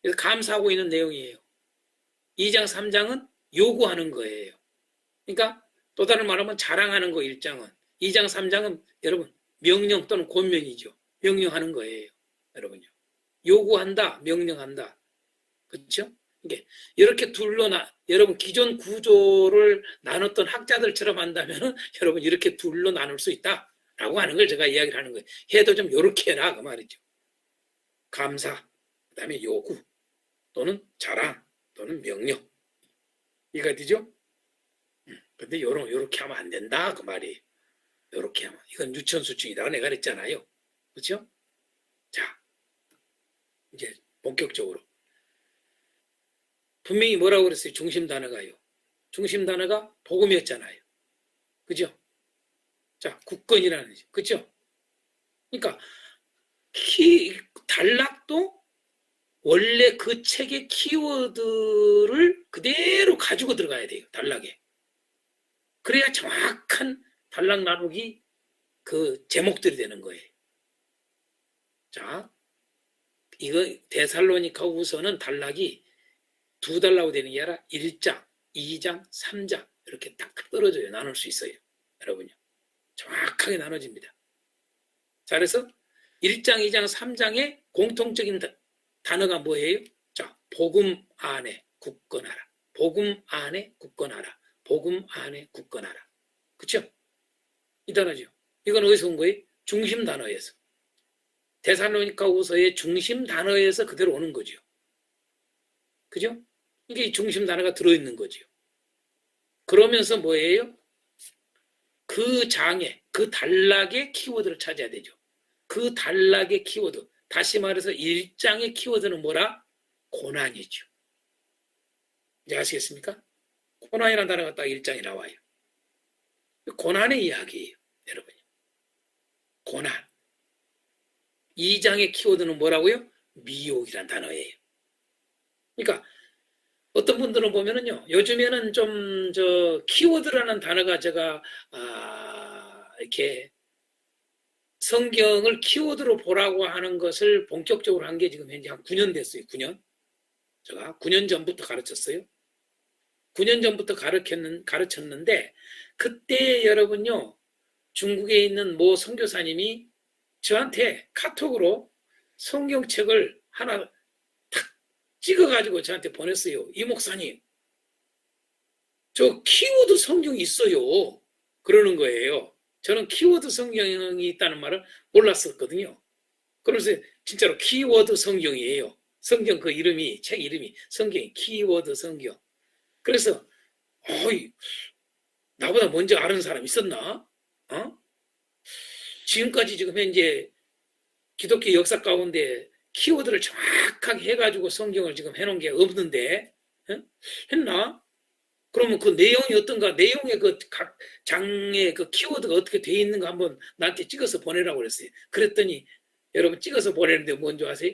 그래서 감사하고 있는 내용이에요. 2장, 3장은 요구하는 거예요. 그러니까 또 다른 말하면 자랑하는 거 1장은. 2장, 3장은 여러분 명령 또는 권면이죠. 명령하는 거예요. 여러분요. 요구한다, 명령한다. 그렇죠? 이렇게 여러분 기존 구조를 나눴던 학자들처럼 한다면 여러분 이렇게 둘로 나눌 수 있다라고 하는 걸 제가 이야기를 하는 거예요. 해도 좀 이렇게 해라 그 말이죠. 감사, 그다음에 요구 또는 자랑 또는 명령 이거 되죠? 근데 요렇게 하면 안 된다 그 말이에요. 요렇게 하면 이건 유천수증이라고 내가 그랬잖아요. 그렇죠? 자, 이제 본격적으로 분명히 뭐라고 그랬어요? 중심 단어가요. 중심 단어가 복음이었잖아요. 그죠? 자, 굳건이라는 거죠. 그죠? 그러니까 단락도 원래 그 책의 키워드를 그대로 가지고 들어가야 돼요. 단락에. 그래야 정확한 단락 나누기 그 제목들이 되는 거예요. 자, 이거 데살로니가 후서는 단락이 두 달라고 되는 게 아니라 1장, 2장, 3장 이렇게 딱 떨어져요. 나눌 수 있어요. 여러분요. 정확하게 나눠집니다. 자, 그래서 1장, 2장, 3장의 공통적인 단어가 뭐예요? 자, 복음 안에 굳건하라. 복음 안에 굳건하라. 복음 안에 굳건하라. 그렇죠? 이 단어죠. 이건 어디서 온 거예요? 중심 단어에서. 데살로니가 후서의 중심 단어에서 그대로 오는 거죠. 그죠? 이게 중심 단어가 들어있는 거죠. 그러면서 뭐예요? 그 장에, 그 단락의 키워드를 찾아야 되죠. 그 단락의 키워드. 다시 말해서 1장의 키워드는 뭐라? 고난이죠. 이제 아시겠습니까? 고난이라는 단어가 딱 1장에 나와요. 고난의 이야기예요. 여러분. 고난. 2장의 키워드는 뭐라고요? 미혹이라는 단어예요. 그러니까 어떤 분들은 보면은요, 요즘에는 좀 키워드라는 단어가 제가 이렇게 성경을 키워드로 보라고 하는 것을 본격적으로 한 게 지금 현재 한 9년 됐어요. 9년. 제가 9년 전부터 가르쳤어요. 9년 전부터 가르쳤는데 그때 여러분요, 중국에 있는 모 선교사님이 저한테 카톡으로 성경책을 하나 탁 찍어가지고 저한테 보냈어요. 이 목사님, 저 키워드 성경이 있어요. 그러는 거예요. 저는 키워드 성경이 있다는 말을 몰랐었거든요. 그러면서 진짜로 키워드 성경이에요. 성경 그 이름이, 책 이름이 성경이 키워드 성경. 그래서 어이, 나보다 먼저 아는 사람 있었나? 지금까지 지금 현재 기독교 역사 가운데 키워드를 정확하게 해가지고 성경을 지금 해놓은 게 없는데, 했나? 그러면 그 내용이 어떤가, 내용의 그 각 장의 그 키워드가 어떻게 돼 있는가 한번 나한테 찍어서 보내라고 그랬어요. 그랬더니 여러분 찍어서 보내는데 뭔지 아세요?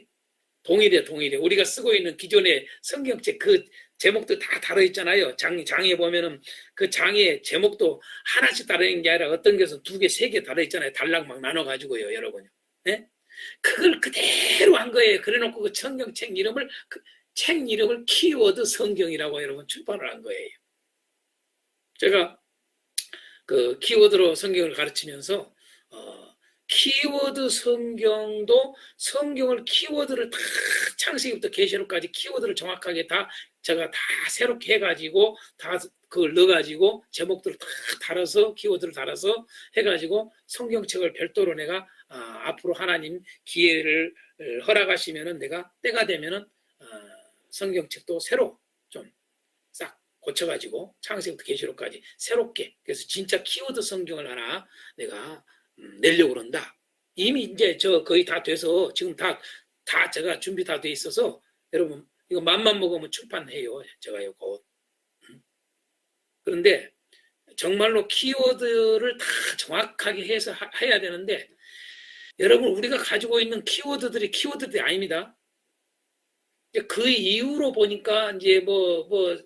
동일해. 우리가 쓰고 있는 기존의 성경책 그 제목도 다 달아있잖아요. 장에 보면은 그 장의 제목도 하나씩 달아있는 게 아니라 어떤 것은 2개, 3개 달아있잖아요. 달랑 막 나눠가지고요, 여러분. 네? 그걸 그대로 한 거예요. 그래놓고 그 성경책 이름을, 책 이름을 키워드 성경이라고 여러분 출판을 한 거예요. 제가 그 키워드로 성경을 가르치면서, 키워드 성경도 성경을 키워드를 다 창세기부터 계시록까지 키워드를 정확하게 다 제가 다 새롭게 해가지고 다 그걸 넣어가지고 제목들을 다 달아서 키워드를 달아서 해가지고 성경책을 별도로 내가 앞으로 하나님 기회를 허락하시면은 내가 때가 되면은 성경책도 새로 좀 싹 고쳐가지고 창세기부터 계시록까지 새롭게 그래서 진짜 키워드 성경을 하나 내가 내려고 그런다. 이미 이제 저 거의 다 돼서 지금 다 제가 준비 다 돼 있어서 여러분 이거 맘만 먹으면 출판해요. 제가 이거. 그런데 정말로 키워드를 다 정확하게 해서 해야 되는데 여러분 우리가 가지고 있는 키워드들이 아닙니다. 그 이후로 보니까 이제 저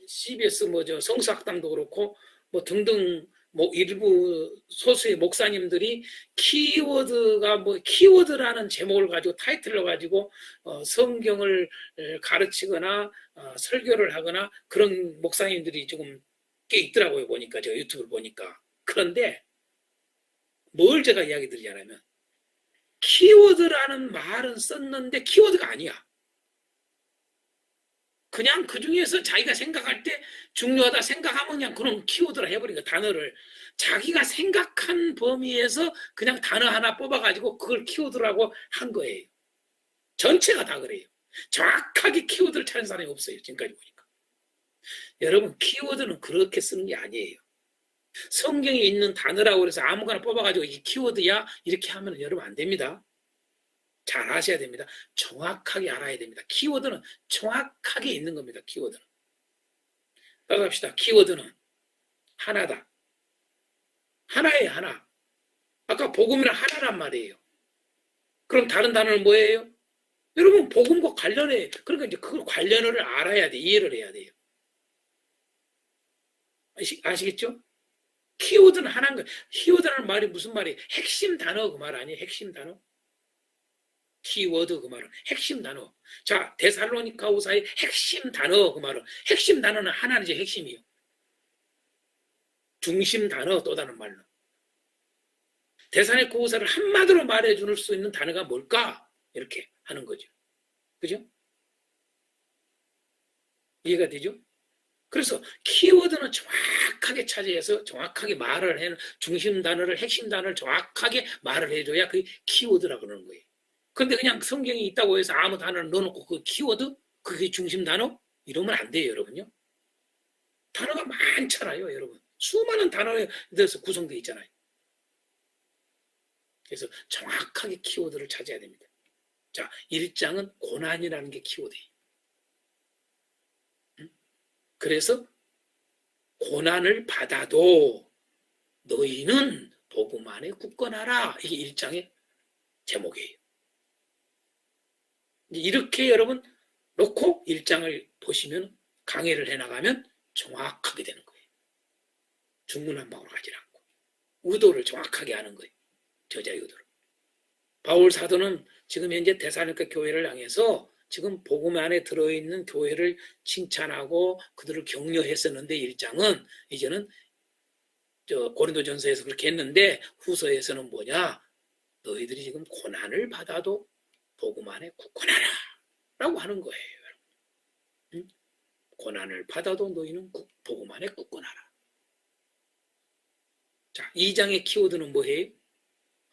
CBS 저 성수학당도 그렇고 뭐 등등 일부 소수의 목사님들이 키워드라는 제목을 가지고 타이틀을 가지고 성경을 가르치거나 설교를 하거나 그런 목사님들이 조금 꽤 있더라고요. 보니까 제가 유튜브를 보니까. 그런데 뭘 제가 이야기 드리자면 키워드라는 말은 썼는데 키워드가 아니야. 그냥 그 중에서 자기가 생각할 때 중요하다 생각하면 그냥 그런 키워드를 해버린 거 단어를 자기가 생각한 범위에서 그냥 단어 하나 뽑아가지고 그걸 키워드라고 한 거예요. 전체가 다 그래요. 정확하게 키워드를 찾는 사람이 없어요. 지금까지 보니까. 여러분 키워드는 그렇게 쓰는 게 아니에요. 성경에 있는 단어라고 해서 아무거나 뽑아가지고 이게 키워드야 이렇게 하면 여러분 안 됩니다. 잘 아셔야 됩니다. 정확하게 알아야 됩니다. 키워드는 정확하게 있는 겁니다. 키워드는. 따라갑시다. 키워드는 하나다. 하나예요. 하나. 아까 복음이랑 하나란 말이에요. 그럼 다른 단어는 뭐예요? 여러분 복음과 관련해. 그러니까 이제 그걸 관련을 알아야 돼. 이해를 해야 돼요. 아시겠죠? 키워드는 하나인 거예요. 키워드라는 말이 무슨 말이에요? 핵심 단어 그 말 아니에요? 핵심 단어? 키워드 그 말은 핵심 단어. 자, 데살로니가후서의 핵심 단어 그 말은 핵심 단어는 하나는 이제 핵심이요. 중심 단어 또 다른 말로. 데살로니가후서를 한마디로 말해줄 수 있는 단어가 뭘까? 이렇게 하는 거죠. 그죠? 이해가 되죠? 그래서 키워드는 정확하게 차지해서 정확하게 말을 해는 중심 단어를 핵심 단어를 정확하게 말을 해줘야 그게 키워드라고 그러는 거예요. 근데 그냥 성경이 있다고 해서 아무 단어를 넣어놓고 그 키워드? 그게 중심 단어? 이러면 안 돼요, 여러분요. 단어가 많잖아요, 여러분. 수많은 단어에 대해서 구성되어 있잖아요. 그래서 정확하게 키워드를 찾아야 됩니다. 자, 1장은 고난이라는 게 키워드예요. 그래서 고난을 받아도 너희는 복음 안에 굳건하라. 이게 1장의 제목이에요. 이렇게 여러분 놓고 1장을 보시면 강의를 해나가면 정확하게 되는 거예요. 중구난방으로 가지 않고 의도를 정확하게 하는 거예요. 저자의 의도를. 바울 사도는 지금 현재 데살로니가 교회를 향해서 지금 복음 안에 들어있는 교회를 칭찬하고 그들을 격려했었는데 1장은 이제는 고린도전서에서 그렇게 했는데 후서에서는 뭐냐? 너희들이 지금 고난을 받아도 복음 안에 굳건하라 라고 하는 거예요. 응? 고난을 받아도 너희는 복음 안에 굳건하라. 자, 2장의 키워드는 뭐예요?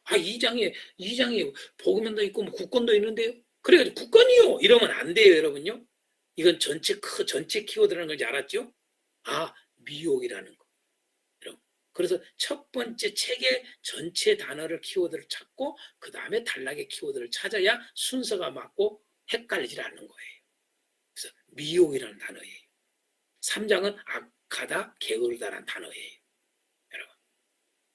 2장에 복음도 있고 뭐 굳건도 있는데요. 그래가지고 굳건이요 이러면 안 돼요, 여러분요. 이건 전체 키워드라는 걸 알았죠? 미혹이라는 거. 그래서 첫 번째 책의 전체 단어를 키워드를 찾고 그 다음에 단락의 키워드를 찾아야 순서가 맞고 헷갈리지 않는 거예요. 그래서 미혹이라는 단어예요. 3장은 악하다, 게으르다라는 단어예요. 여러분.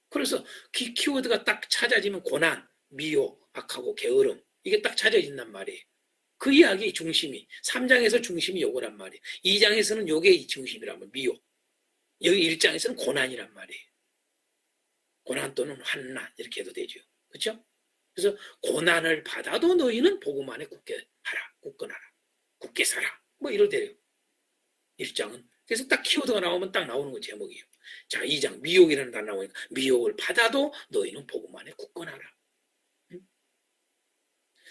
그래서 키워드가 딱 찾아지면 고난, 미혹, 악하고 게으름 이게 딱 찾아진단 말이에요. 그 이야기 중심이 3장에서 중심이 요거란 말이에요. 2장에서는 요게 중심이라면 미혹. 여기 1장에서는 고난이란 말이에요. 고난 또는 환난 이렇게 해도 되죠. 그렇죠? 그래서 고난을 받아도 너희는 복음 안에 굳건하라. 굳게 살아. 뭐 이러대요. 1장은. 그래서 딱 키워드가 나오면 딱 나오는 거 제목이에요. 자, 2장 미혹이라는 단어 나오니까 미혹을 받아도 너희는 복음 안에 굳건하라.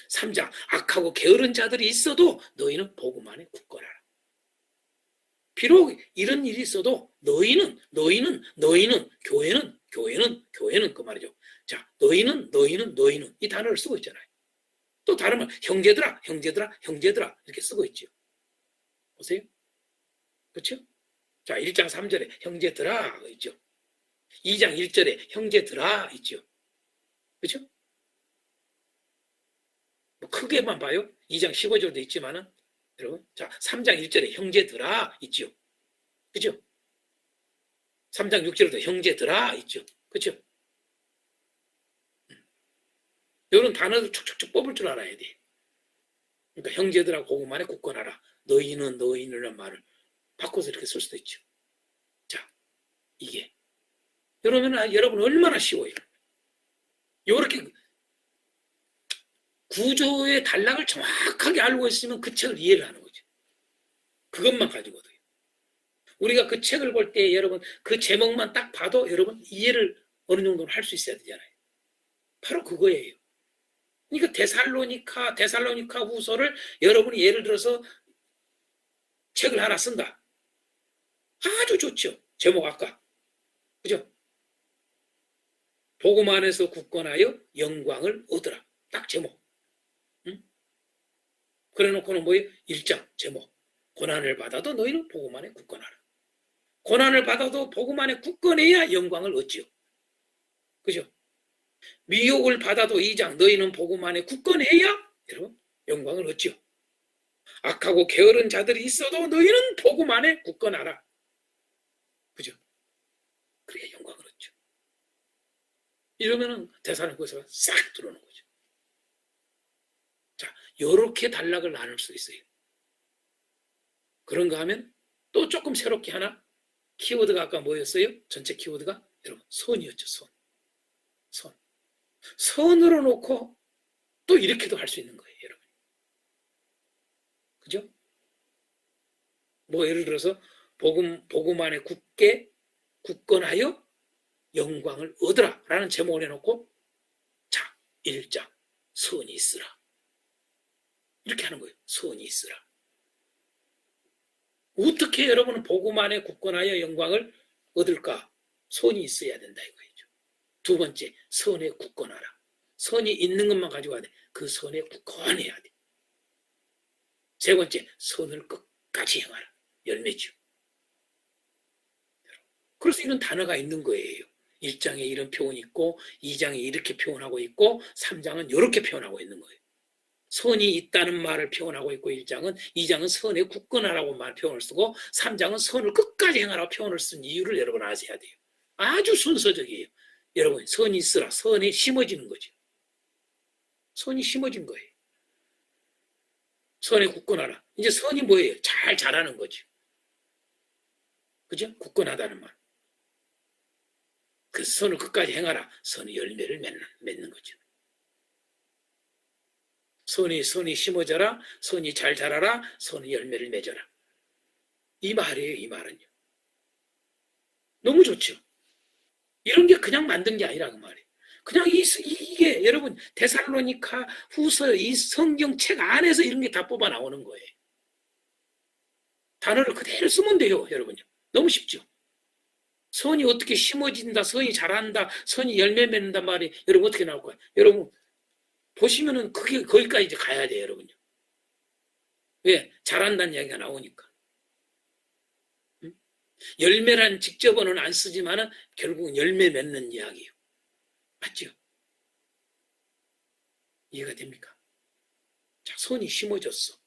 3장 악하고 게으른 자들이 있어도 너희는 복음 안에 굳건하라. 비록 이런 일이 있어도 너희는 교회는 그 말이죠. 자, 너희는 이 단어를 쓰고 있잖아요. 또 다른 말 형제들아 이렇게 쓰고 있죠. 보세요. 그렇죠? 자, 1장 3절에 형제들아 있죠. 2장 1절에 형제들아 있죠. 그렇죠? 뭐 크게만 봐요. 2장 15절도 있지만은 여러분, 자, 3장 1절에 형제들아 있죠. 그죠? 3장 6절에도 형제들아 있죠. 그죠? 이런 단어를 촉촉촉 뽑을 줄 알아야 돼. 그러니까 형제들아 복음 안에 굳건하라. 너희는이라는 말을 바꿔서 이렇게 쓸 수도 있죠. 자, 이게 그러면 여러분 얼마나 쉬워요. 이렇게 구조의 단락을 정확하게 알고 있으면 그 책을 이해를 하는 거죠. 그것만 가지고도요. 우리가 그 책을 볼 때 여러분 그 제목만 딱 봐도 여러분 이해를 어느 정도는 할 수 있어야 되잖아요. 바로 그거예요. 그러니까 데살로니카 후서를 여러분이 예를 들어서 책을 하나 쓴다. 아주 좋죠. 제목 아까. 그죠? 복음 안에서 굳건하여 영광을 얻으라. 딱 제목. 응? 그래 놓고는 뭐예요? 1장 제목. 고난을 받아도 너희는 복음 안에 굳건하라. 고난을 받아도 복음 안에 굳건해야 영광을 얻지요. 그죠? 미혹을 받아도 2장 너희는 복음 안에 굳건해야 여러분 영광을 얻지요. 악하고 게으른 자들이 있어도 너희는 복음 안에 굳건하라. 그죠? 그래야 영광을 얻죠. 이러면은 데살로니가서가 싹 들어오는 거죠. 자, 요렇게 단락을 나눌 수 있어요. 그런가 하면 또 조금 새롭게 하나 키워드가 아까 뭐였어요? 전체 키워드가 여러분 선이었죠. 선. 선으로 놓고 또 이렇게도 할 수 있는 거예요, 여러분. 그죠? 뭐 예를 들어서 복음 안에 굳건하여 영광을 얻으라 라는 제목을 해놓고 자, 1장 선이 있으라. 이렇게 하는 거예요. 선이 있으라. 어떻게 여러분은 복음 안에 굳건하여 영광을 얻을까? 선이 있어야 된다 이거죠. 두 번째, 선에 굳건하라. 선이 있는 것만 가지고 와야 돼. 그 선에 굳건해야 돼. 세 번째, 선을 끝까지 행하라. 열매죠. 그래서 이런 단어가 있는 거예요. 1장에 이런 표현이 있고 2장에 이렇게 표현하고 있고 3장은 이렇게 표현하고 있는 거예요. 선이 있다는 말을 표현하고 있고 2장은 선에 굳건하라고 말 표현을 쓰고 3장은 선을 끝까지 행하라고 표현을 쓴 이유를 여러분 아셔야 돼요. 아주 순서적이에요. 여러분 선이 있으라. 선이 심어지는 거죠. 선이 심어진 거예요. 선에 굳건하라. 이제 선이 뭐예요? 잘 자라는 거죠. 그죠? 굳건하다는 말. 그 선을 끝까지 행하라. 선이 열매를 맺는 거죠. 선이 심어져라. 선이 잘 자라라. 선이 열매를 맺어라. 이 말이에요. 이 말은요. 너무 좋죠. 이런 게 그냥 만든 게 아니라 그 말이에요. 그냥 이게 여러분 데살로니가 후서 이 성경책 안에서 이런 게 다 뽑아 나오는 거예요. 단어를 그대로 쓰면 돼요, 여러분요. 너무 쉽죠. 선이 어떻게 심어진다, 선이 자란다, 선이 열매 맺는단 말이 여러분 어떻게 나올 거예요? 여러분 보시면은 그게 거기까지 이제 가야 돼요, 여러분요. 왜? 자란다는 이야기가 나오니까. 열매란 직접어는 안 쓰지만은 결국은 열매 맺는 이야기예요. 맞죠? 이해가 됩니까? 자, 선이 심어졌어.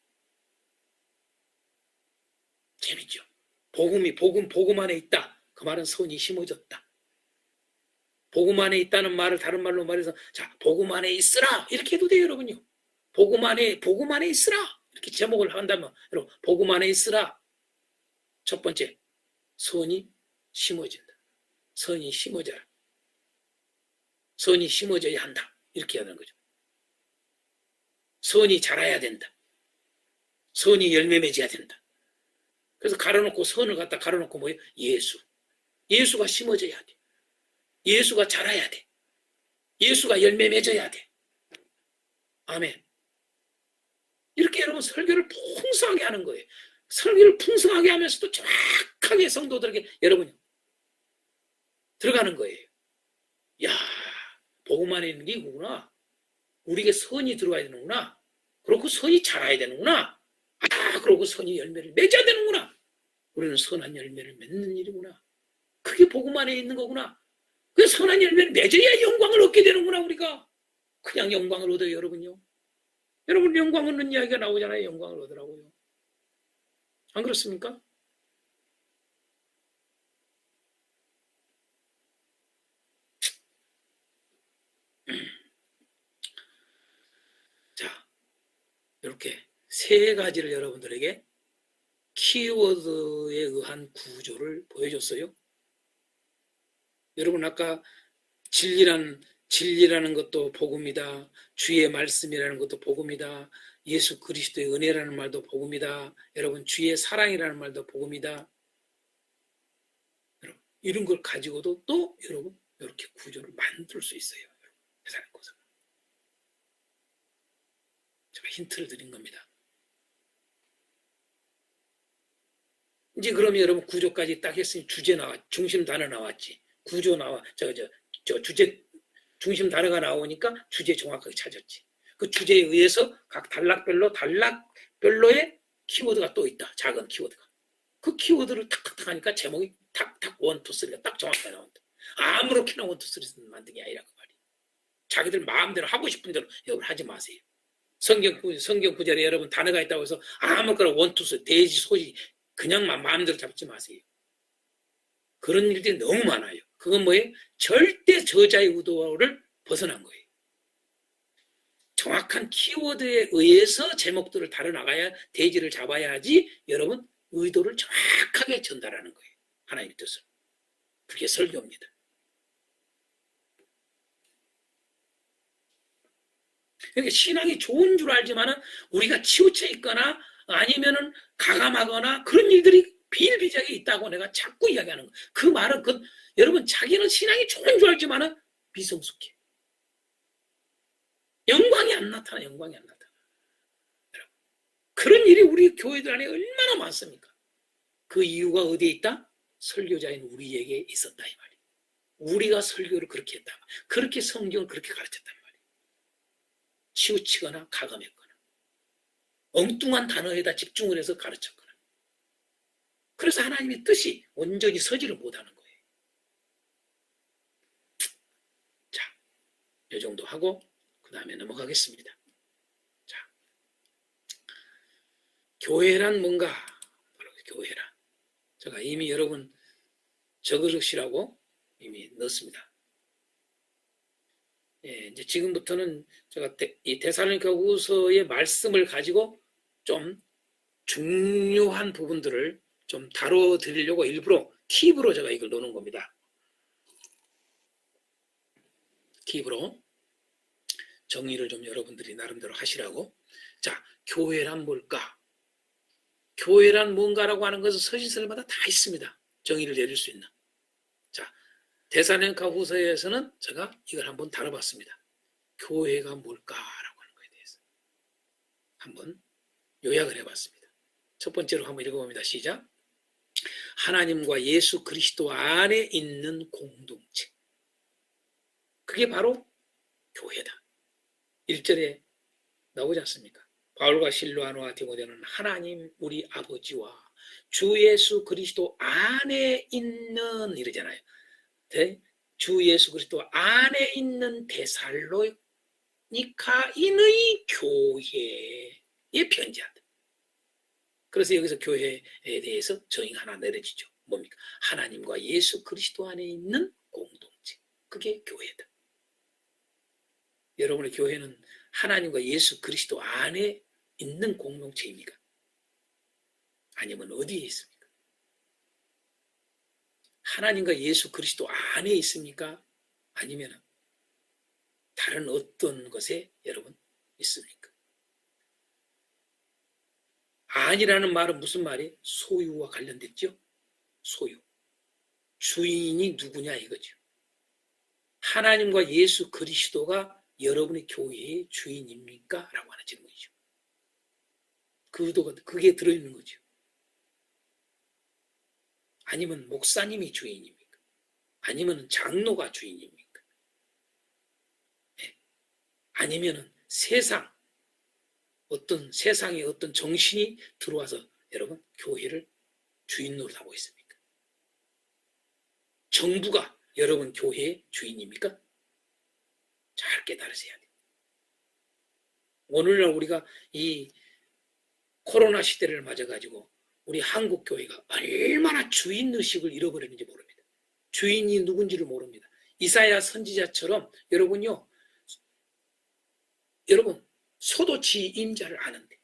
재밌죠? 복음 안에 있다. 그 말은 선이 심어졌다. 복음 안에 있다는 말을 다른 말로 말해서 자, 복음 안에 있으라. 이렇게 해도 돼요, 여러분요. 복음 안에 있으라. 이렇게 제목을 한다면 여러분, 복음 안에 있으라. 첫 번째, 선이 심어진다. 선이 심어져라. 선이 심어져야 한다. 이렇게 하는 거죠. 선이 자라야 된다. 선이 열매 맺어야 된다. 그래서 가려놓고 선을 갖다 가려놓고 뭐예요? 예수. 예수가 심어져야 돼. 예수가 자라야 돼. 예수가 열매 맺어야 돼. 아멘. 이렇게 여러분 설교를 풍성하게 하는 거예요. 설교를 풍성하게 하면서도 정확하게 성도들에게 여러분 들어가는 거예요. 야, 복음 안에 있는 게 이거구나. 우리에게 선이 들어와야 되는구나. 그렇고 선이 자라야 되는구나. 아, 그러고 선이 열매를 맺어야 되는구나. 우리는 선한 열매를 맺는 일이구나. 그게 복음 안에 있는 거구나. 그 선한 열매를 맺어야 영광을 얻게 되는구나, 우리가. 그냥 영광을 얻어요, 여러분요. 여러분, 영광 얻는 이야기가 나오잖아요. 영광을 얻으라고요. 안 그렇습니까? 자, 이렇게 세 가지를 여러분들에게 키워드에 의한 구조를 보여줬어요. 여러분 아까 진리라는 것도 복음이다. 주의 말씀이라는 것도 복음이다. 예수 그리스도의 은혜라는 말도 복음이다. 여러분 주의 사랑이라는 말도 복음이다. 여러분, 이런 걸 가지고도 또 여러분 이렇게 구조를 만들 수 있어요. 세상의 것은. 제가 힌트를 드린 겁니다. 이제 그러면 여러분 구조까지 딱 했으니 주제 중심 단어 나왔지. 구조 저 주제 중심 단어가 나오니까 주제 정확하게 찾았지. 그 주제에 의해서 각 단락별로의 키워드가 또 있다. 작은 키워드가. 그 키워드를 탁탁탁 하니까 제목이 탁탁 1, 2, 3가 딱 정확하게 나온다. 아무렇게나 1, 2, 3 만든 게 아니라 그 말이야. 자기들 마음대로 하고 싶은 대로 여러분 하지 마세요. 성경 구절에 여러분 단어가 있다고 해서 아무거나 1, 2, 3 돼지 소지 그냥 마음대로 잡지 마세요. 그런 일들이 너무 많아요. 그건 뭐예요? 절대 저자의 의도를 벗어난 거예요. 정확한 키워드에 의해서 제목들을 다뤄나가야 대지를 잡아야지 여러분 의도를 정확하게 전달하는 거예요. 하나님의 뜻을. 그게 설교입니다. 그러니까 신앙이 좋은 줄 알지만은 우리가 치우쳐 있거나 아니면은 가감하거나 그런 일들이 비일비재하게 있다고 내가 자꾸 이야기하는 거예요. 그 말은 여러분 자기는 신앙이 좋은 줄 알지만은 비성숙해. 영광이 안 나타나. 여러분. 그런 일이 우리 교회들 안에 얼마나 많습니까? 그 이유가 어디에 있다? 설교자인 우리에게 있었다 이 말이에요. 우리가 설교를 그렇게 했다. 그렇게 성경을 그렇게 가르쳤단 말이에요. 치우치거나 가감했거나 엉뚱한 단어에다 집중을 해서 가르쳤거나 그래서 하나님의 뜻이 온전히 서지를 못하는 거예요. 자, 이 정도 하고 그 다음에 넘어가겠습니다. 자, 교회란 뭔가? 바로 교회란. 제가 이미 여러분 적으시라고 이미 넣었습니다. 예, 이제 지금부터는 제가 이 데살로니가후서의 말씀을 가지고 좀 중요한 부분들을 좀 다뤄드리려고 일부러 팁으로 제가 이걸 넣는 겁니다. 팁으로 정의를 좀 여러분들이 나름대로 하시라고. 자, 교회란 뭘까? 교회란 뭔가라고 하는 것은 서신서마다 다 있습니다. 정의를 내릴 수 있는. 자, 데살로니가 후서에서는 제가 이걸 한번 다뤄봤습니다. 교회가 뭘까라고 하는 거에 대해서 한번 요약을 해봤습니다. 첫 번째로 한번 읽어봅니다. 시작. 하나님과 예수 그리스도 안에 있는 공동체. 그게 바로 교회다. 1절에 나오지 않습니까? 바울과 실로아노와 디모데는 하나님 우리 아버지와 주 예수 그리스도 안에 있는 이러잖아요. 주 예수 그리스도 안에 있는 데살로니카인의 교회에 편지한다. 그래서 여기서 교회에 대해서 정의 하나 내려지죠. 뭡니까? 하나님과 예수 그리스도 안에 있는 공동체. 그게 교회다. 여러분의 교회는 하나님과 예수 그리스도 안에 있는 공동체입니까? 아니면 어디에 있습니까? 하나님과 예수 그리스도 안에 있습니까? 아니면 다른 어떤 것에 여러분 있습니까? 안이라는 말은 무슨 말이에요? 소유와 관련됐죠? 소유. 주인이 누구냐 이거죠. 하나님과 예수 그리스도가 여러분의 교회의 주인입니까? 라고 하는 질문이죠. 그 의도가 그게 들어있는 거죠. 아니면 목사님이 주인입니까? 아니면 장로가 주인입니까? 네. 아니면 세상 어떤 세상의 어떤 정신이 들어와서 여러분 교회를 주인으로 하고 있습니까? 정부가 여러분 교회의 주인입니까? 잘 깨달으셔야 돼요. 오늘날 우리가 이 코로나 시대를 맞아가지고 우리 한국 교회가 얼마나 주인의식을 잃어버렸는지 모릅니다. 주인이 누군지를 모릅니다. 이사야 선지자처럼 여러분요, 여러분 소도 지 임자를 아는데,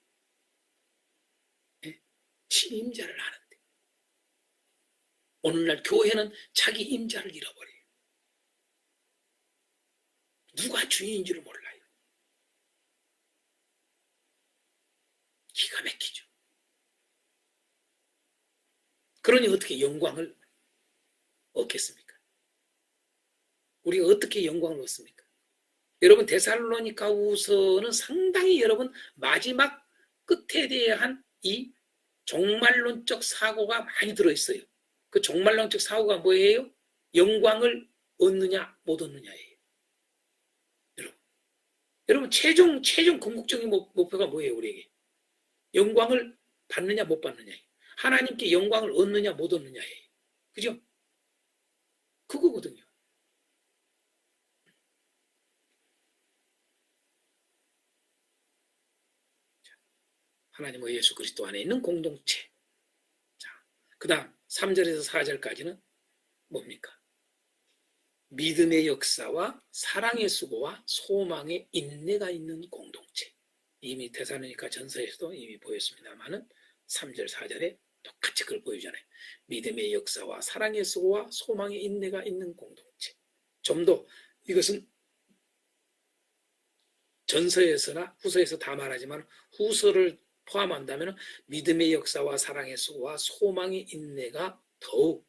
네? 지 임자를 아는데 오늘날 교회는 자기 임자를 잃어버려요. 누가 주인인지를 몰라요. 기가 막히죠. 그러니 어떻게 영광을 얻겠습니까? 우리가 어떻게 영광을 얻습니까? 여러분 데살로니가 후서는 상당히 여러분 마지막 끝에 대한 이 종말론적 사고가 많이 들어있어요. 그 종말론적 사고가 뭐예요? 영광을 얻느냐 못 얻느냐예요. 여러분 최종 궁극적인 목표가 뭐예요? 우리에게 영광을 받느냐 못 받느냐예요. 하나님께 영광을 얻느냐 못 얻느냐예요. 그죠? 그거거든요. 하나님과 예수 그리스도 안에 있는 공동체. 자, 그 다음 3절에서 4절까지는 뭡니까? 믿음의 역사와 사랑의 수고와 소망의 인내가 있는 공동체. 이미 데살로니가 전서에서도 이미 보였습니다만은 3절, 4절에 똑같이 그걸 보여주잖아요. 믿음의 역사와 사랑의 수고와 소망의 인내가 있는 공동체. 좀 더 이것은 전서에서나 후서에서 다 말하지만 후서를 포함한다면 믿음의 역사와 사랑의 수고와 소망의 인내가 더욱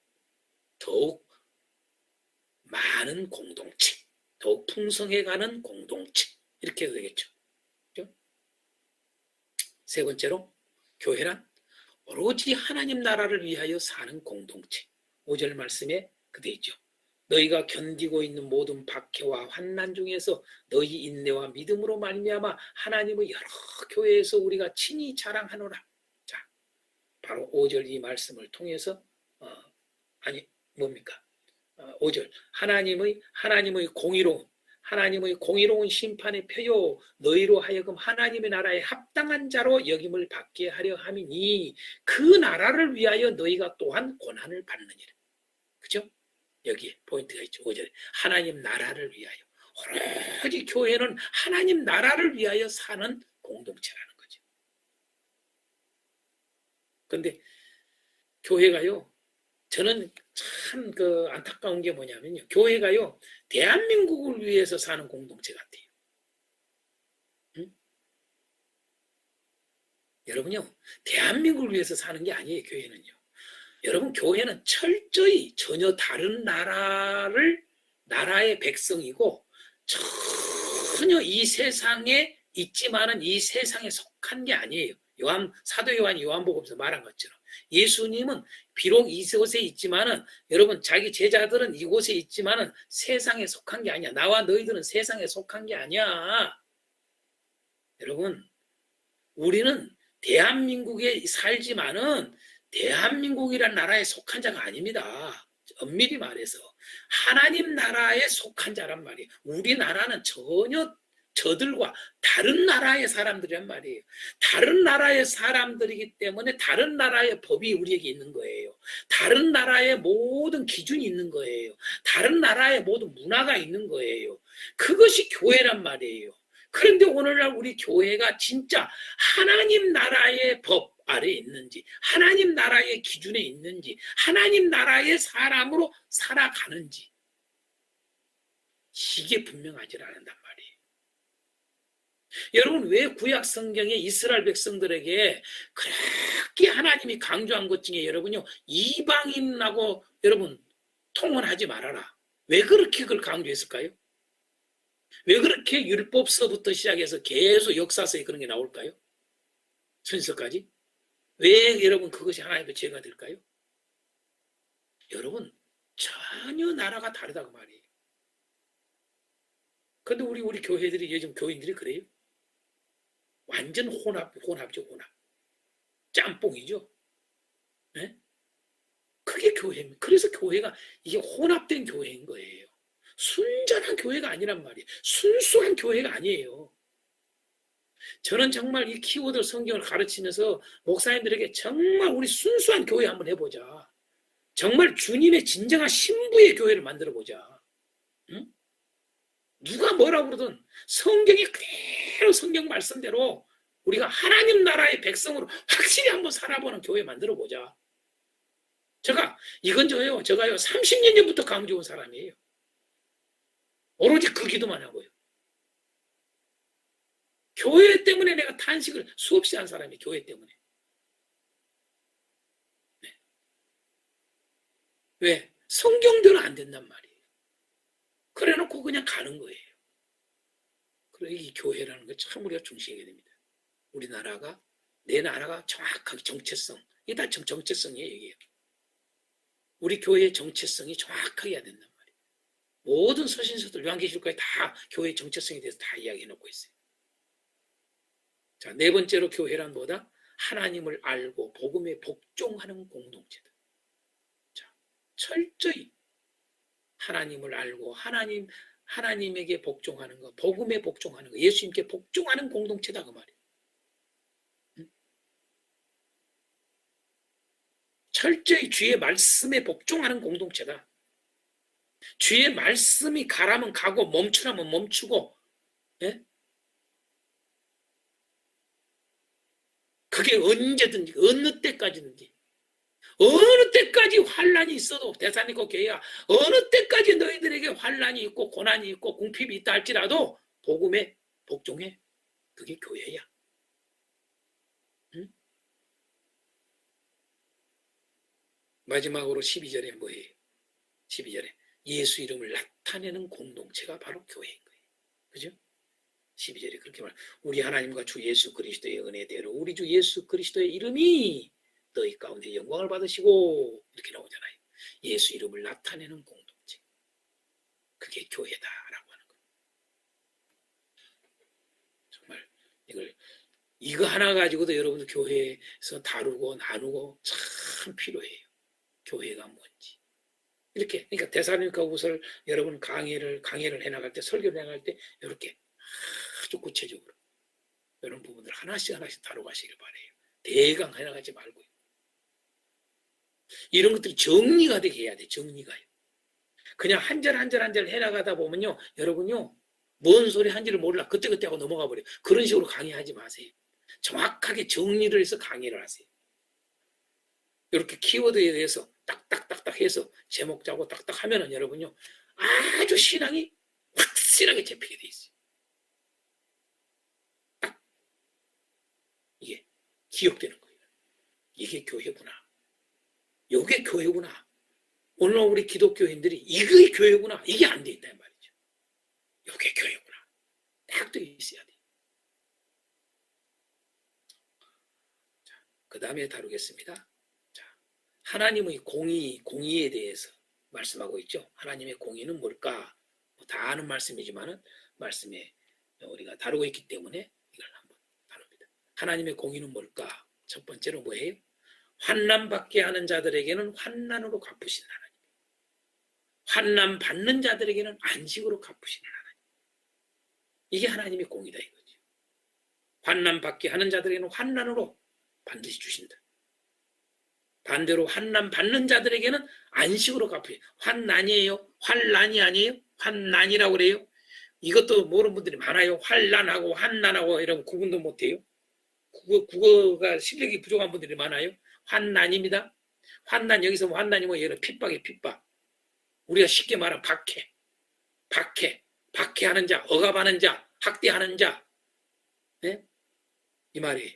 많은 공동체, 더욱 풍성해가는 공동체 이렇게 되겠죠. 그렇죠? 세 번째로 교회란 오로지 하나님 나라를 위하여 사는 공동체. 5절 말씀에 그대 있죠. 너희가 견디고 있는 모든 박해와 환난 중에서 너희 인내와 믿음으로 말미암아 하나님의 여러 교회에서 우리가 친히 자랑하노라. 자, 바로 5절 이 말씀을 통해서 뭡니까? 5절 하나님의 공의로운 심판의 표요 너희로 하여금 하나님의 나라에 합당한 자로 여김을 받게 하려 함이니 그 나라를 위하여 너희가 또한 고난을 받느니라. 그죠? 여기에 포인트가 있죠. 5절에 하나님 나라를 위하여. 오로지 교회는 하나님 나라를 위하여 사는 공동체라는 거죠. 그런데 교회가요, 저는 참 안타까운 게 뭐냐면요, 교회가요 대한민국을 위해서 사는 공동체 같아요. 응? 여러분요, 대한민국을 위해서 사는 게 아니에요. 교회는요, 여러분, 교회는 철저히 전혀 다른 나라의 백성이고 전혀 이 세상에 있지만은 이 세상에 속한 게 아니에요. 사도 요한복음에서 말한 것처럼 예수님은 비록 이곳에 있지만은, 여러분, 자기 제자들은 이곳에 있지만은 세상에 속한 게 아니야. 나와 너희들은 세상에 속한 게 아니야. 여러분, 우리는 대한민국에 살지만은 대한민국이란 나라에 속한 자가 아닙니다. 엄밀히 말해서 하나님 나라에 속한 자란 말이에요. 우리나라는 전혀 저들과 다른 나라의 사람들이란 말이에요. 다른 나라의 사람들이기 때문에 다른 나라의 법이 우리에게 있는 거예요. 다른 나라의 모든 기준이 있는 거예요. 다른 나라의 모든 문화가 있는 거예요. 그것이 교회란 말이에요. 그런데 오늘날 우리 교회가 진짜 하나님 나라의 법 아래에 있는지, 하나님 나라의 기준에 있는지, 하나님 나라의 사람으로 살아가는지, 이게 분명하지 않는단 말이에요. 여러분, 왜 구약 성경에 이스라엘 백성들에게 그렇게 하나님이 강조한 것 중에, 여러분요, 이방인하고 여러분 통혼하지 말아라, 왜 그렇게 그걸 강조했을까요? 왜 그렇게 율법서부터 시작해서 계속 역사서에 그런 게 나올까요? 선서까지? 왜 여러분 그것이 하나님의 죄가 될까요? 여러분, 전혀 나라가 다르다고 말이에요. 근데 우리 교회들이, 요즘 교인들이 그래요? 완전 혼합이죠, 혼합. 짬뽕이죠. 네? 그게 교회입니다. 그래서 교회가 이게 혼합된 교회인 거예요. 순전한 교회가 아니란 말이에요. 순수한 교회가 아니에요. 저는 정말 이 키워드 성경을 가르치면서 목사님들에게 정말 우리 순수한 교회 한번 해보자. 정말 주님의 진정한 신부의 교회를 만들어보자. 응? 누가 뭐라고 그러든 성경이 그대로 성경 말씀대로 우리가 하나님 나라의 백성으로 확실히 한번 살아보는 교회 만들어보자. 제가요 30년 전부터 강조한 사람이에요. 오로지 그 기도만 하고요. 교회 때문에 내가 탄식을 수없이 한 사람이, 교회 때문에. 네. 왜? 성경대로 안 된단 말이에요. 그래 놓고 그냥 가는 거예요. 그래, 이 교회라는 거 참 우리가 중시해야 됩니다. 우리나라가, 내 나라가 정확하게 정체성, 이게 다 정체성이에요, 이게. 우리 교회의 정체성이 정확하게 해야 된단 말이에요. 모든 서신서들, 요한계시록까지 다 교회의 정체성에 대해서 다 이야기해 놓고 있어요. 자, 네 번째로 교회란 뭐다? 하나님을 알고 복음에 복종하는 공동체다. 자, 철저히 하나님을 알고 하나님에게 복종하는 거, 복음에 복종하는 거, 예수님께 복종하는 공동체다, 그 말이에요. 응? 철저히 주의 말씀에 복종하는 공동체다. 주의 말씀이 가라면 가고 멈추라면 멈추고, 예? 그게 언제든지, 어느 때까지든지, 어느 때까지 환란이 있어도, 대사님과 교회야, 어느 때까지 너희들에게 환란이 있고 고난이 있고 궁핍이 있다 할지라도 복음에 복종해. 그게 교회야. 응? 마지막으로 12절에 뭐예요? 12절에 예수 이름을 나타내는 공동체가 바로 교회인 거예요. 그죠? 12절에 그렇게 말. 우리 하나님과 주 예수 그리스도의 은혜대로 우리 주 예수 그리스도의 이름이 너희 가운데 영광을 받으시고, 이렇게 나오잖아요. 예수 이름을 나타내는 공동체. 그게 교회다라고 하는 거예요. 정말 이거 하나 가지고도 여러분들 교회에서 다루고 나누고 참 필요해요. 교회가 뭔지. 이렇게, 그러니까 데살로니가후서를 여러분 강의를 해나갈 때, 설교를 해나갈 때 이렇게 아주 구체적으로 이런 부분들 하나씩 다뤄가시길 바래요. 대강 해나가지 말고요. 이런 것들이 정리가 되게 해야 돼. 정리가요. 그냥 한 절 해나가다 보면요, 여러분요, 뭔 소리 한지를 몰라 그때 하고 넘어가 버려요. 그런 식으로 강의하지 마세요. 정확하게 정리를 해서 강의를 하세요. 이렇게 키워드에 대해서 딱딱딱딱 해서 제목 짜고 딱딱 하면은 여러분요, 아주 신앙이 확실하게 잡히게 돼 있어요. 딱 이게 기억되는 거예요. 이게 교회구나. 이게 교회구나. 오늘 우리 기독교인들이 이게 교회구나. 이게 안 돼 있다 말이죠. 이게 교회구나. 딱 돼 있어야 돼. 그 다음에 다루겠습니다. 자, 하나님의 공의에 대해서 말씀하고 있죠. 하나님의 공의는 뭘까? 다 아는 말씀이지만은 말씀에 우리가 다루고 있기 때문에 이걸 한번 다룹니다. 하나님의 공의는 뭘까? 첫 번째로 뭐예요? 환난 받게 하는 자들에게는 환난으로 갚으시는 하나님. 환난 받는 자들에게는 안식으로 갚으시는 하나님. 이게 하나님의 공의다 이거죠. 환난 받게 하는 자들에게는 환난으로 반드시 주신다. 반대로 환난 받는 자들에게는 안식으로 갚으세요. 환난이에요? 환난이 아니에요? 환난이라고 그래요? 이것도 모르는 분들이 많아요. 환난하고 환난하고 이런 구분도 못해요. 국어가 실력이 부족한 분들이 많아요. 환난입니다. 환난 여기서 환난이 뭐 예를 핍박이에요. 핍박. 우리가 쉽게 말하면 박해하는 자, 억압하는 자, 학대하는 자. 네? 이 말이에요.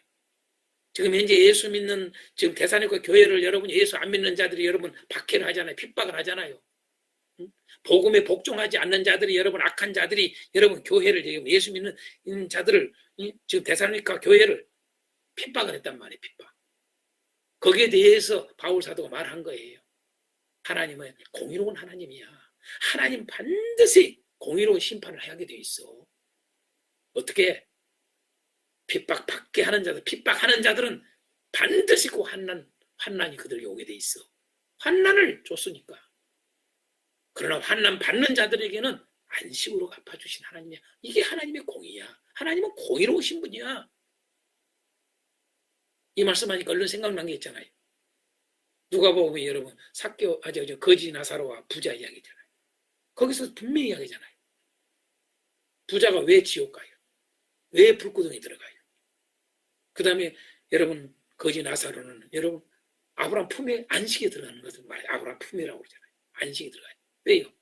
지금 현재 예수 믿는 지금 대사님과 교회를 여러분 예수 안 믿는 자들이 여러분 박해를 하잖아요. 핍박을 하잖아요. 복음에 복종하지 않는 자들이 여러분 악한 자들이 여러분 교회를 지금 예수 믿는 자들을 지금 대사님과 교회를 핍박을 했단 말이에요. 핍박. 거기에 대해서 바울 사도가 말한 거예요. 하나님은 공의로운 하나님이야. 하나님 반드시 공의로운 심판을 하게 돼 있어. 어떻게? 핍박받게 하는 자들, 핍박하는 자들은 반드시 그 환난이 그들에게 오게 돼 있어. 환난을 줬으니까. 그러나 환난 받는 자들에게는 안식으로 갚아주신 하나님이야. 이게 하나님의 공의야. 하나님은 공의로우신 분이야. 이 말씀하니까 얼른 생각난 게 있잖아요. 누가 보면 여러분 거지 나사로와 부자 이야기잖아요. 거기서 분명히 이야기잖아요. 부자가 왜 지옥 가요? 왜 불구덩이 들어가요? 그 다음에 여러분 거지 나사로는 여러분 아브라함 품에 안식에 들어가는 것을 말해요. 아브라함 품이라고 그러잖아요. 안식에 들어가요. 왜요?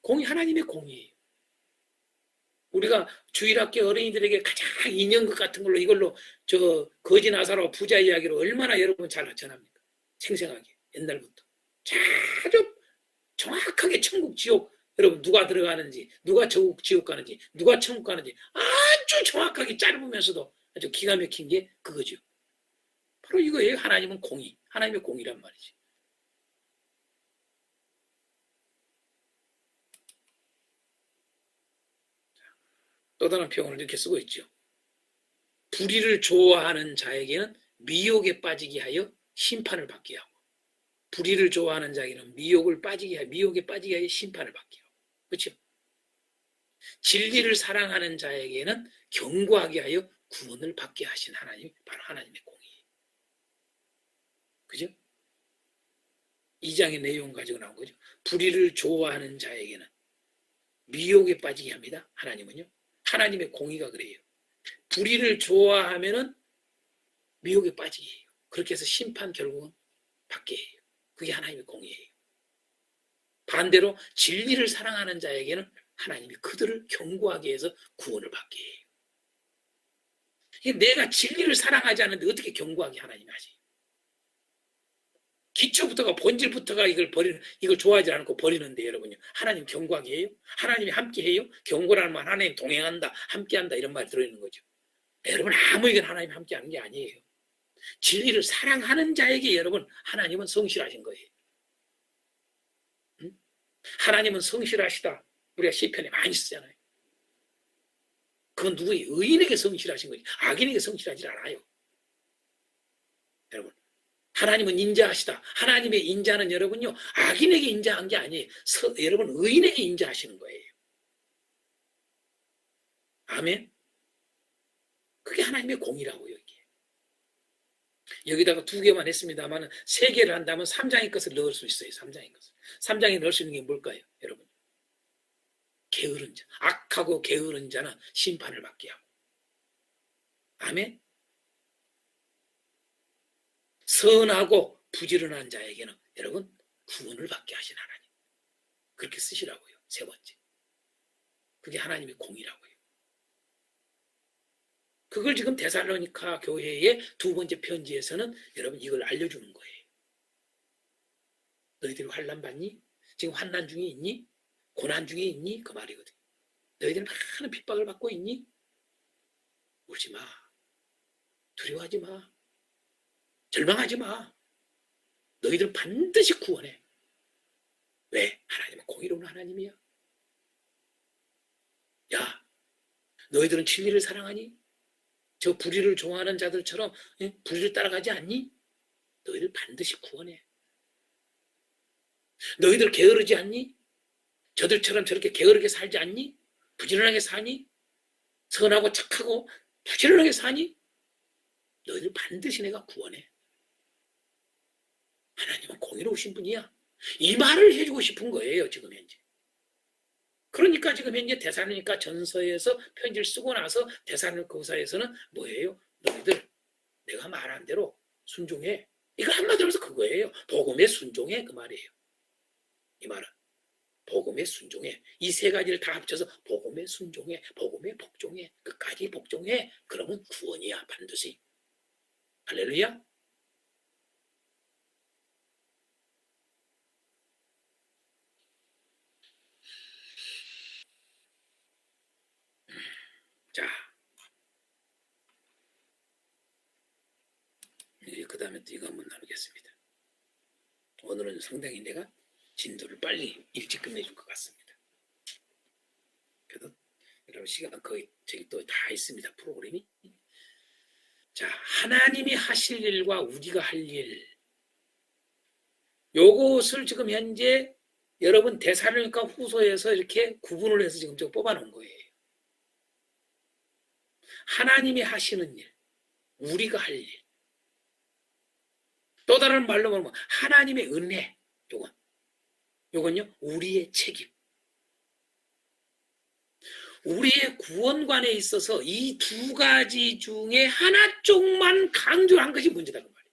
하나님의 공의예요. 우리가 주일학교 어린이들에게 가장 인연극 같은 걸로 이걸로 거지 나사로 부자 이야기로 얼마나 여러분 잘 전합니까? 생생하게 옛날부터 아주 정확하게 천국 지옥 여러분 누가 들어가는지 누가 지옥 가는지 누가 천국 가는지 아주 정확하게 짧으면서도 아주 기가 막힌 게 그거죠. 바로 이거예요. 하나님은 공의. 하나님의 공의란 말이지. 또 다른 표현을 이렇게 쓰고 있죠. 불의를 좋아하는 자에게는 미혹에 빠지게 하여 심판을 받게 하고 불의를 좋아하는 자에게는 미혹에 빠지게 하여 심판을 받게 하고 그렇죠? 진리를 사랑하는 자에게는 경고하게 하여 구원을 받게 하신 하나님 바로 하나님의 공의예요. 그죠? 2장의 내용 가지고 나온 거죠. 불의를 좋아하는 자에게는 미혹에 빠지게 합니다. 하나님은요. 하나님의 공의가 그래요. 불의를 좋아하면은 미혹에 빠지게 해요. 그렇게 해서 심판 결국은 받게 해요. 그게 하나님의 공의예요. 반대로 진리를 사랑하는 자에게는 하나님이 그들을 경고하게 해서 구원을 받게 해요. 내가 진리를 사랑하지 않는데 어떻게 경고하게 하나님이 하지? 기초부터가 본질부터가 이걸 좋아하지 않고 버리는데 여러분요. 하나님 경고하게 해요? 하나님이 함께 해요? 경고라는 말 하나님 동행한다, 함께한다 이런 말이 들어있는 거죠. 여러분 아무에게나 하나님 함께하는 게 아니에요. 진리를 사랑하는 자에게 여러분 하나님은 성실하신 거예요. 응? 하나님은 성실하시다. 우리가 시편에 많이 쓰잖아요. 그건 누구예요? 의인에게 성실하신 거지. 악인에게 성실하지 않아요. 여러분. 하나님은 인자하시다. 하나님의 인자는 여러분요. 악인에게 인자한 게 아니에요. 여러분 의인에게 인자하시는 거예요. 아멘. 그게 하나님의 공이라고요. 이게. 여기다가 2개만 했습니다만 3개를 한다면 3장의 것을 넣을 수 있어요. 3장의 것을. 3장에 넣을 수 있는 게 뭘까요? 여러분. 게으른 자. 악하고 게으른 자는 심판을 받게 하고. 아멘. 선하고 부지런한 자에게는 여러분 구원을 받게 하신 하나님. 그렇게 쓰시라고요. 3번째. 그게 하나님의 공이라고요. 그걸 지금 데살로니가 교회의 2번째 편지에서는 여러분 이걸 알려주는 거예요. 너희들이 환난 받니? 지금 환난 중에 있니? 고난 중에 있니? 그 말이거든. 너희들 많은 핍박을 받고 있니? 울지 마. 두려워하지 마. 절망하지 마. 너희들 반드시 구원해. 왜? 하나님은 공의로운 하나님이야. 야, 너희들은 진리를 사랑하니? 저 불의를 좋아하는 자들처럼 불의를 따라가지 않니? 너희들 반드시 구원해. 너희들 게으르지 않니? 저들처럼 저렇게 게으르게 살지 않니? 부지런하게 사니? 선하고 착하고 부지런하게 사니? 너희들 반드시 내가 구원해. 하나님은 공의로우신 분이야. 이 말을 해주고 싶은 거예요, 지금 현재. 그러니까 지금 현재 데살로니가 전서에서 편지를 쓰고 나서 데살로니가서에서는 뭐예요? 너희들 내가 말한 대로 순종해. 이거 한마디로 해서 그거예요. 복음에 순종해, 그 말이에요. 이 말은 복음에 순종해. 이 세 가지를 다 합쳐서 복음에 순종해, 복음에 복종해, 끝까지 복종해. 그러면 구원이야, 반드시. 할렐루야. 자, 그 다음에 또 이거 한번 나누겠습니다. 오늘은 상당히 내가 진도를 빨리 일찍 끝내줄 것 같습니다. 그래도 여러분 시간 거의 저기 또 다 있습니다, 프로그램이. 자, 하나님이 하실 일과 우리가 할 일, 요것을 지금 현재 여러분 데살로니가 후서에서 이렇게 구분을 해서 지금 좀 뽑아놓은 거예요. 하나님이 하시는 일, 우리가 할 일. 또 다른 말로 말하면 하나님의 은혜, 요건요 우리의 책임. 우리의 구원관에 있어서 이 두 가지 중에 하나 쪽만 강조한 것이 문제다는 말이에요.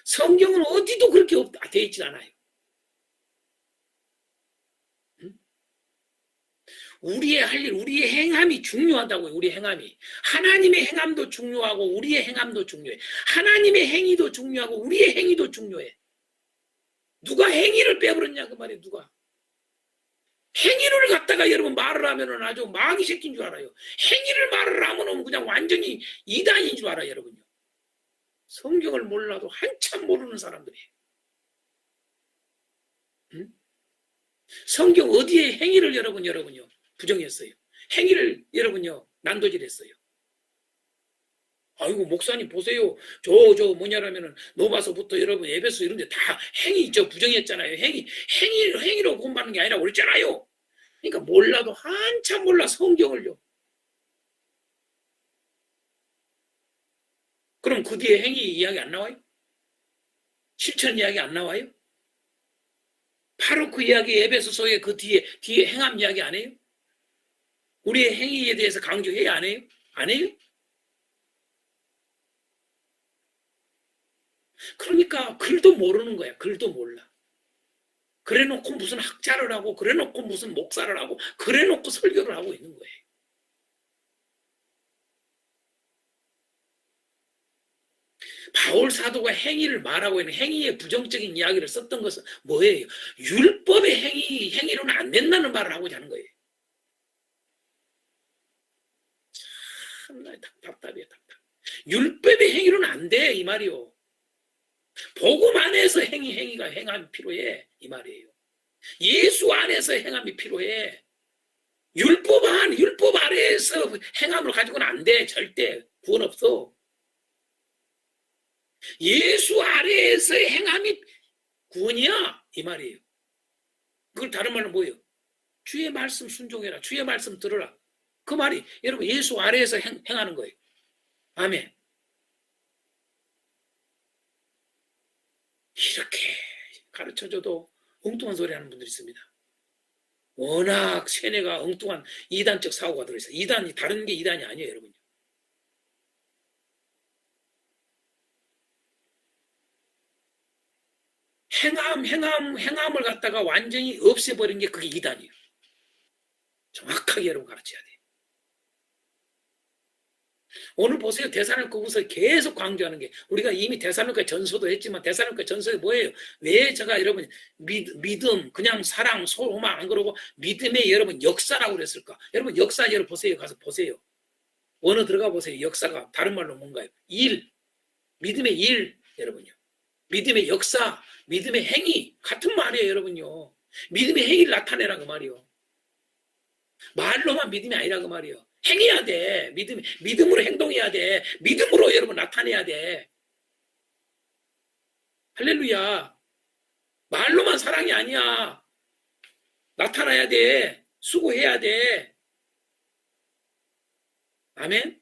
성경은 어디도 그렇게 되어 있지 않아요. 우리의 할 일, 우리의 행함이 중요하다고요. 우리의 행함이. 하나님의 행함도 중요하고 우리의 행함도 중요해. 하나님의 행위도 중요하고 우리의 행위도 중요해. 누가 행위를 빼버렸냐 그 말이에요. 누가. 행위를 갖다가 여러분 말을 하면은 아주 마귀 새끼인 줄 알아요. 행위를 말을 하면은 그냥 완전히 이단인 줄 알아요, 여러분요. 성경을 몰라도 한참 모르는 사람들이에요. 응? 성경 어디에 행위를 여러분요 부정했어요. 행위를 여러분요 난도질했어요. 아이고 목사님 보세요. 저 뭐냐라면은 노바서부터 여러분 에베소 이런데 다 행위 부정했잖아요. 행위로 구원받는 게 아니라고 그랬잖아요. 그러니까 몰라도 한참 몰라 성경을요. 그럼 그 뒤에 행위 이야기 안 나와요? 실천 이야기 안 나와요? 바로 그 이야기 에베소서의 그 뒤에 행함 이야기 안 해요? 우리의 행위에 대해서 강조해야 안 해요? 안 해요? 그러니까 글도 모르는 거야. 글도 몰라. 그래놓고 무슨 학자를 하고 그래놓고 무슨 목사를 하고 그래놓고 설교를 하고 있는 거예요. 바울 사도가 행위를 말하고 있는 행위의 부정적인 이야기를 썼던 것은 뭐예요? 율법의 행위로는 안 된다는 말을 하고자 하는 거예요. 참나 답답해. 율법의 행위로는 안 돼 이 말이요. 복음 안에서 행위가 행함이 필요해 이 말이에요. 예수 안에서 행함이 필요해. 율법 아래에서 행함을 가지고는 안 돼. 절대 구원 없어. 예수 아래에서 행함이 구원이야 이 말이에요. 그걸 다른 말로 뭐예요? 주의 말씀 순종해라. 주의 말씀 들어라. 그 말이 여러분 예수 아래에서 행하는 거예요. 아멘. 이렇게 가르쳐줘도 엉뚱한 소리 하는 분들이 있습니다. 워낙 세뇌가 엉뚱한 이단적 사고가 들어있어요. 이단이 다른 게 이단이 아니에요, 여러분. 행함을 갖다가 완전히 없애버린 게 그게 이단이에요. 정확하게 여러분 가르쳐야 돼요. 오늘 보세요. 데살로니가후서 계속 강조하는 게 우리가 이미 데살로니가 전서도 했지만 데살로니가 전서에 뭐예요? 왜 제가 여러분 믿음 그냥 사랑 소망 안 그러고 믿음의 여러분 역사라고 그랬을까? 여러분 역사 여러분 보세요. 가서 보세요. 원어 들어가 보세요. 역사가 다른 말로 뭔가요? 일 믿음의 일 여러분요. 믿음의 역사 믿음의 행위 같은 말이에요. 여러분요. 믿음의 행위를 나타내라 그 말이요. 말로만 믿음이 아니라 그 말이요. 행해야 돼. 믿음으로 행동해야 돼. 믿음으로 여러분 나타내야 돼. 할렐루야. 말로만 사랑이 아니야. 나타나야 돼. 수고해야 돼. 아멘.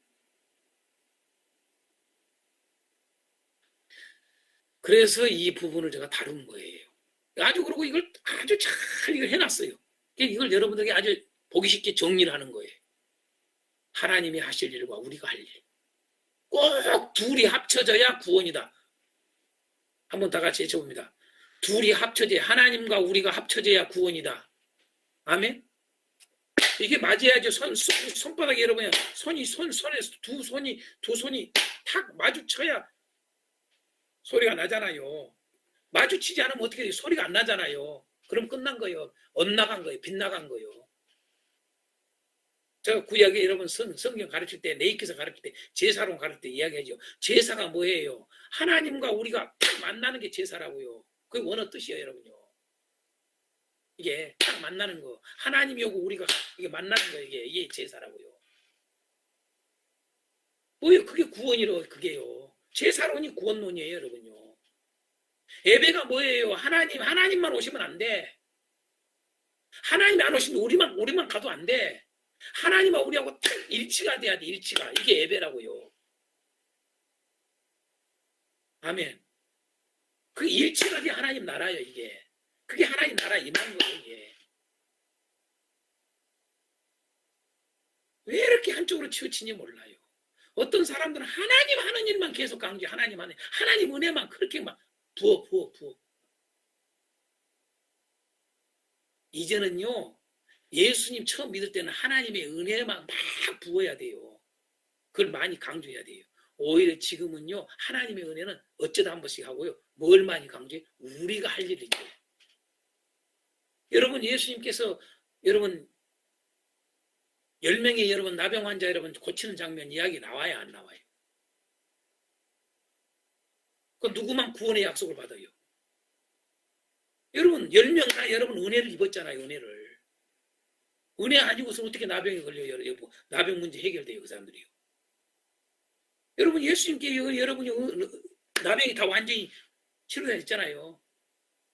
그래서 이 부분을 제가 다룬 거예요. 아주 그러고 이걸 아주 잘 이걸 해놨어요. 이걸 여러분들에게 아주 보기 쉽게 정리를 하는 거예요. 하나님이 하실 일과 우리가 할 일. 꼭 둘이 합쳐져야 구원이다. 한번 다 같이 외쳐봅니다. 둘이 합쳐져야 하나님과 우리가 합쳐져야 구원이다. 아멘. 이게 맞아야죠. 손바닥에 여러분 손에서 두 손이 탁 마주쳐야 소리가 나잖아요. 마주치지 않으면 어떻게 돼요? 소리가 안 나잖아요. 그럼 끝난 거예요. 엇나간 거예요. 빗나간 거예요. 제가 구약에 여러분 성경 가르칠 때 레이키서 가르칠 때 제사론 가르칠 때 이야기하죠. 제사가 뭐예요? 하나님과 우리가 딱 만나는 게 제사라고요. 그게 원어 뜻이에요. 여러분요. 이게 딱 만나는 거. 하나님이 오고 우리가 이게 만나는 거 이게 제사라고요. 뭐예요? 그게 구원이로 그게요. 제사론이 구원론이에요. 여러분요. 예배가 뭐예요? 하나님만 오시면 안 돼. 하나님이 안 오시면 우리만 가도 안 돼. 하나님과 우리하고 딱 일치가 돼야 돼. 일치가. 이게 예배라고요. 아멘. 그 일치가 돼야 하나님 나라예요. 이게. 그게 하나님 나라 임하는 거예요. 이게. 왜 이렇게 한쪽으로 치우치는지 몰라요. 어떤 사람들은 하나님 하는 일만 계속 강조. 하나님 은혜만 그렇게 막 부어. 이제는요. 예수님 처음 믿을 때는 하나님의 은혜만 막 부어야 돼요. 그걸 많이 강조해야 돼요. 오히려 지금은요. 하나님의 은혜는 어쩌다 한 번씩 하고요. 뭘 많이 강조해? 우리가 할 일이죠. 여러분 예수님께서 여러분 10명의 여러분 나병 환자 여러분 고치는 장면 이야기 나와요? 안 나와요? 그 누구만 구원의 약속을 받아요? 여러분 10명 다 여러분 은혜를 입었잖아요. 은혜 아니고서 어떻게 나병에 걸려요? 여러분 나병 문제 해결돼요. 그 사람들이요. 여러분 예수님께 여러분이 나병이 다 완전히 치료됐잖아요.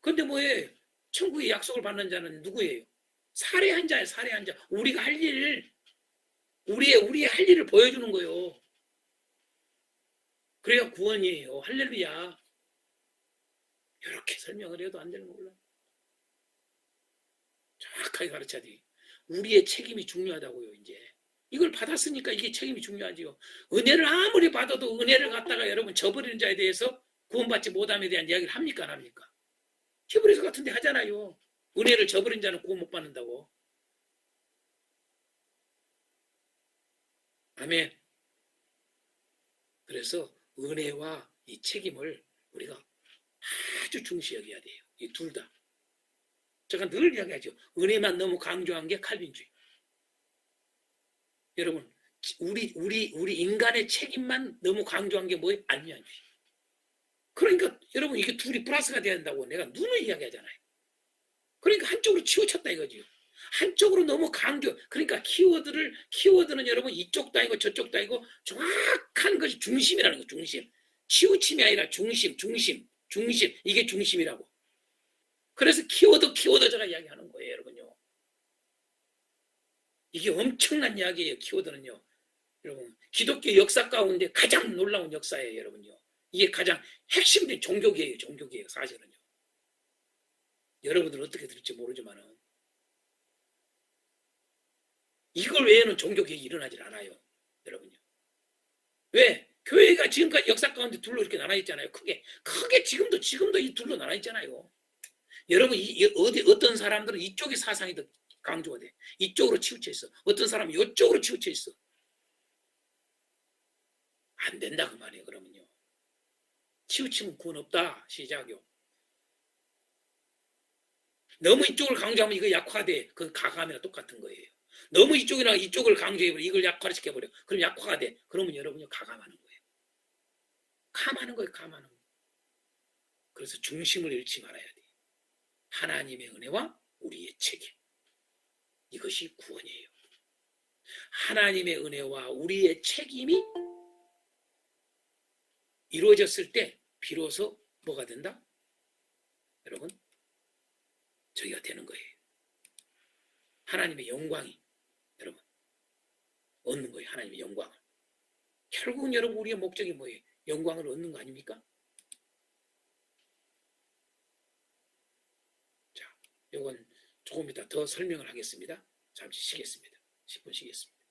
그런데 뭐예요? 천국의 약속을 받는 자는 누구예요? 살해한 자예요. 살해한 자. 우리가 할 일, 우리의 할 일을 보여주는 거예요. 그래야 구원이에요. 할렐루야. 이렇게 설명을 해도 안 되는 거 몰라. 정확하게 가르쳐야 돼. 우리의 책임이 중요하다고요. 이제 이걸 받았으니까 이게 책임이 중요하지요. 은혜를 아무리 받아도 은혜를 갖다가 여러분 저버리는 자에 대해서 구원받지 못함에 대한 이야기를 합니까? 안 합니까? 히브리서 같은 데 하잖아요. 은혜를 저버린 자는 구원 못 받는다고. 아멘. 그래서 은혜와 이 책임을 우리가 아주 중시 여겨야 돼요. 이 둘 다. 제가 늘 이야기하죠. 은혜만 너무 강조한 게 칼빈주의. 여러분, 우리 인간의 책임만 너무 강조한 게 뭐예요? 안면주의. 그러니까 여러분 이게 둘이 플러스가 돼야 된다고 내가 눈을 이야기하잖아요. 그러니까 한쪽으로 치우쳤다 이거지요. 한쪽으로 너무 강조. 그러니까 키워드는 여러분 이쪽도 아니고 저쪽도 아니고 정확한 것이 중심이라는 거. 중심. 치우침이 아니라 중심. 이게 중심이라고. 그래서 키워드 제가 이야기하는 거예요, 여러분요. 이게 엄청난 이야기예요. 키워드는요. 여러분 기독교 역사 가운데 가장 놀라운 역사예요, 여러분요. 이게 가장 핵심된 종교계예요, 사실은요. 여러분들은 어떻게 들을지 모르지만은 이걸 외에는 종교개혁이 일어나질 않아요. 여러분요. 왜? 교회가 지금까지 역사 가운데 둘로 이렇게 나눠 있잖아요. 크게 지금도 이 둘로 나눠 있잖아요. 여러분 어떤 사람들은 이쪽의 사상이 더 강조가 돼. 이쪽으로 치우쳐 있어. 어떤 사람은 이쪽으로 치우쳐 있어. 안 된다 그 말이에요. 그러면요. 치우치면 구원 없다. 시작이요. 너무 이쪽을 강조하면 이거 약화돼. 그 가감이랑 똑같은 거예요. 너무 이쪽이나 이쪽을 강조해버려. 이걸 약화시켜버려. 그럼 약화가 돼. 그러면 여러분이 가감하는 거예요. 감하는 거예요. 감하는 거예요. 그래서 중심을 잃지 말아야 돼. 하나님의 은혜와 우리의 책임. 이것이 구원이에요. 하나님의 은혜와 우리의 책임이 이루어졌을 때 비로소 뭐가 된다? 여러분, 저기가 되는 거예요. 하나님의 영광이 여러분 얻는 거예요. 하나님의 영광을. 결국은 여러분 우리의 목적이 뭐예요? 영광을 얻는 거 아닙니까? 자, 이건 조금 이따 더 설명을 하겠습니다. 잠시 쉬겠습니다. 10분 쉬겠습니다.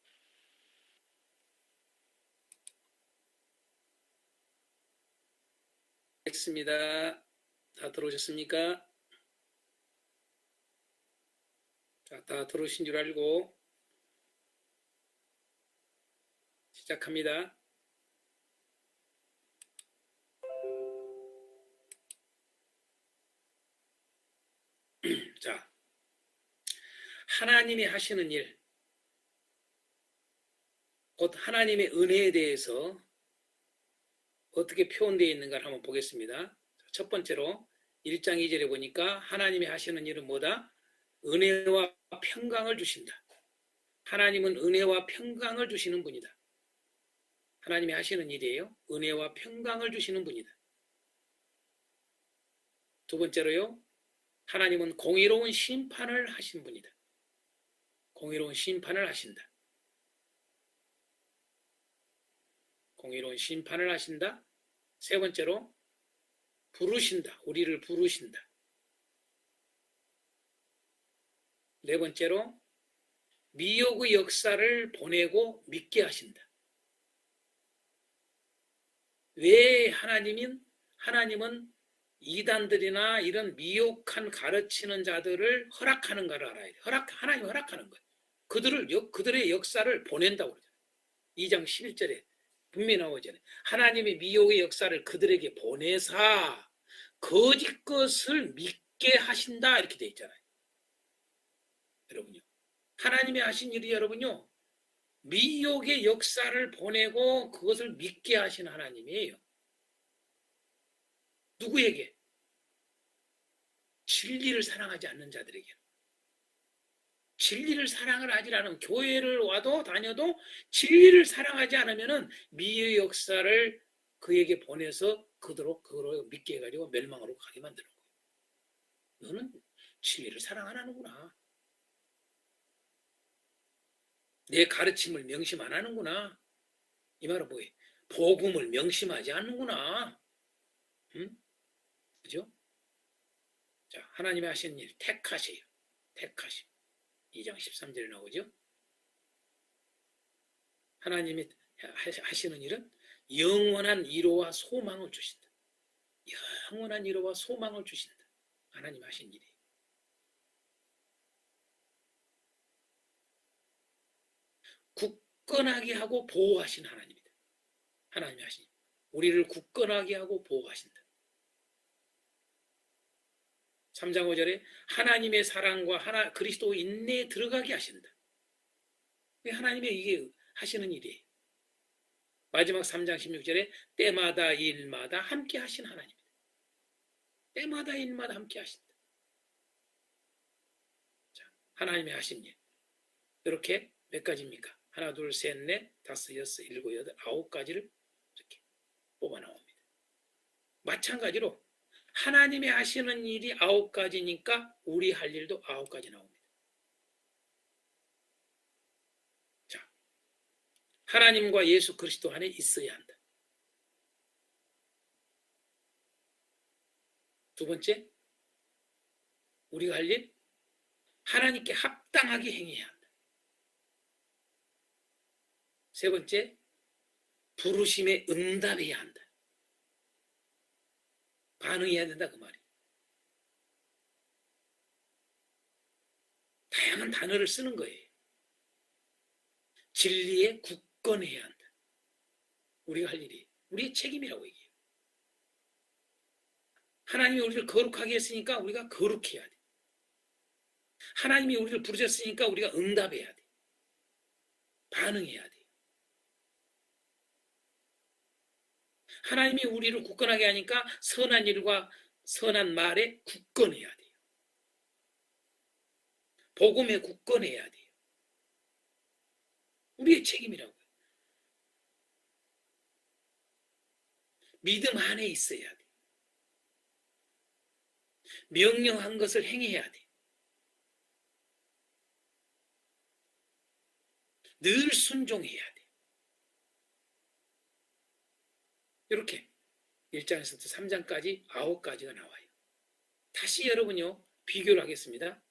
됐습니다. 다 들어오셨습니까? 자, 다 들어오신 줄 알고 시작합니다. 자, 하나님이 하시는 일, 곧 하나님의 은혜에 대해서 어떻게 표현되어 있는가를 한번 보겠습니다. 첫 번째로 1장 2절에 보니까 하나님이 하시는 일은 뭐다? 은혜와 평강을 주신다. 하나님은 은혜와 평강을 주시는 분이다. 하나님이 하시는 일이에요. 은혜와 평강을 주시는 분이다. 두 번째로요. 하나님은 공의로운 심판을 하신 분이다. 공의로운 심판을 하신다. 공의로운 심판을 하신다. 세 번째로 부르신다. 우리를 부르신다. 네 번째로 미혹의 역사를 보내고 믿게 하신다. 왜 하나님은 이단들이나 이런 미혹한 가르치는 자들을 허락하는가를 알아야 돼. 하나님 허락하는 거예요. 그들의 역사를 보낸다고 그러잖아요. 2장 11절에 분명히 나오잖아요. 하나님의 미혹의 역사를 그들에게 보내사 거짓 것을 믿게 하신다 이렇게 돼 있잖아요. 여러분요. 하나님이 하신 일이 여러분요. 미혹의 역사를 보내고 그것을 믿게 하신 하나님이에요. 누구에게? 진리를 사랑하지 않는 자들에게. 진리를 사랑을 하지 않으면 교회를 와도 다녀도 진리를 사랑하지 않으면 미의 역사를 그에게 보내서 그대로 믿게 해가지고 멸망으로 가게 만드는 거예요. 너는 진리를 사랑 안 하는구나. 내 가르침을 명심 안 하는구나. 이 말은 뭐예요? 복음을 명심하지 않는구나. 응? 그죠? 자, 하나님이 하시는 일, 택하세요. 택하심. 2장 13절에 나오죠. 하나님이 하시는 일은 영원한 위로와 소망을 주신다. 영원한 위로와 소망을 주신다. 하나님 하신 일이. 굳건하게 하고 보호하신 하나님이다. 하나님이 하신 일. 우리를 굳건하게 하고 보호하신다. 3장 5절에 하나님의 사랑과 그리스도 인내에 들어가게 하신다. 하나님의 이게 하시는 일이에요. 마지막 3장 16절에 때마다 일마다 함께 하신 하나님입니다. 때마다 일마다 함께 하신다. 자, 하나님의 하신 일. 이렇게 몇 가지입니까? 하나, 둘, 셋, 넷, 다섯, 여섯, 일곱, 여덟, 아홉 가지를 이렇게 뽑아 나옵니다. 마찬가지로 하나님이 하시는 일이 9가지니까 우리 할 일도 9가지 나옵니다. 자, 하나님과 예수 그리스도 안에 있어야 한다. 두 번째, 우리가 할 일, 하나님께 합당하게 행해야 한다. 세 번째, 부르심에 응답해야 한다. 반응해야 된다 그 말이에요. 다양한 단어를 쓰는 거예요. 진리에 굳건해야 한다. 우리가 할 일이. 우리의 책임이라고 얘기해요. 하나님이 우리를 거룩하게 했으니까 우리가 거룩해야 돼. 하나님이 우리를 부르셨으니까 우리가 응답해야 돼. 반응해야 돼. 하나님이 우리를 굳건하게 하니까 선한 일과 선한 말에 굳건해야 돼요. 복음에 굳건해야 돼요. 우리의 책임이라고요. 믿음 안에 있어야 돼. 명령한 것을 행해야 돼. 늘 순종해야 돼. 이렇게 1장에서부터 3장까지 9가지가 나와요. 다시 여러분요, 비교를 하겠습니다.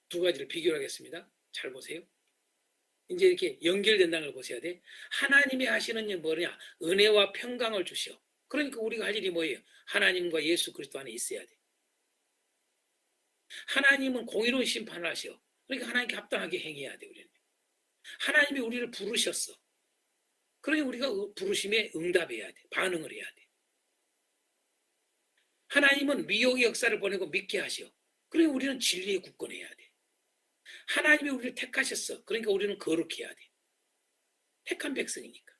두 가지를 비교를 하겠습니다. 잘 보세요. 이제 이렇게 연결된다는 걸 보셔야 돼. 하나님이 하시는 일 뭐냐? 은혜와 평강을 주시오. 그러니까 우리가 할 일이 뭐예요? 하나님과 예수 그리스도 안에 있어야 돼. 하나님은 공의로운 심판을 하시오. 그러니까 하나님께 합당하게 행해야 돼, 우리는. 하나님이 우리를 부르셨어. 그러니 우리가 부르심에 응답해야 돼. 반응을 해야 돼. 하나님은 미혹의 역사를 보내고 믿게 하시오. 그러니 우리는 진리에 굳건해야 돼. 하나님이 우리를 택하셨어. 그러니까 우리는 거룩해야 돼. 택한 백성이니까.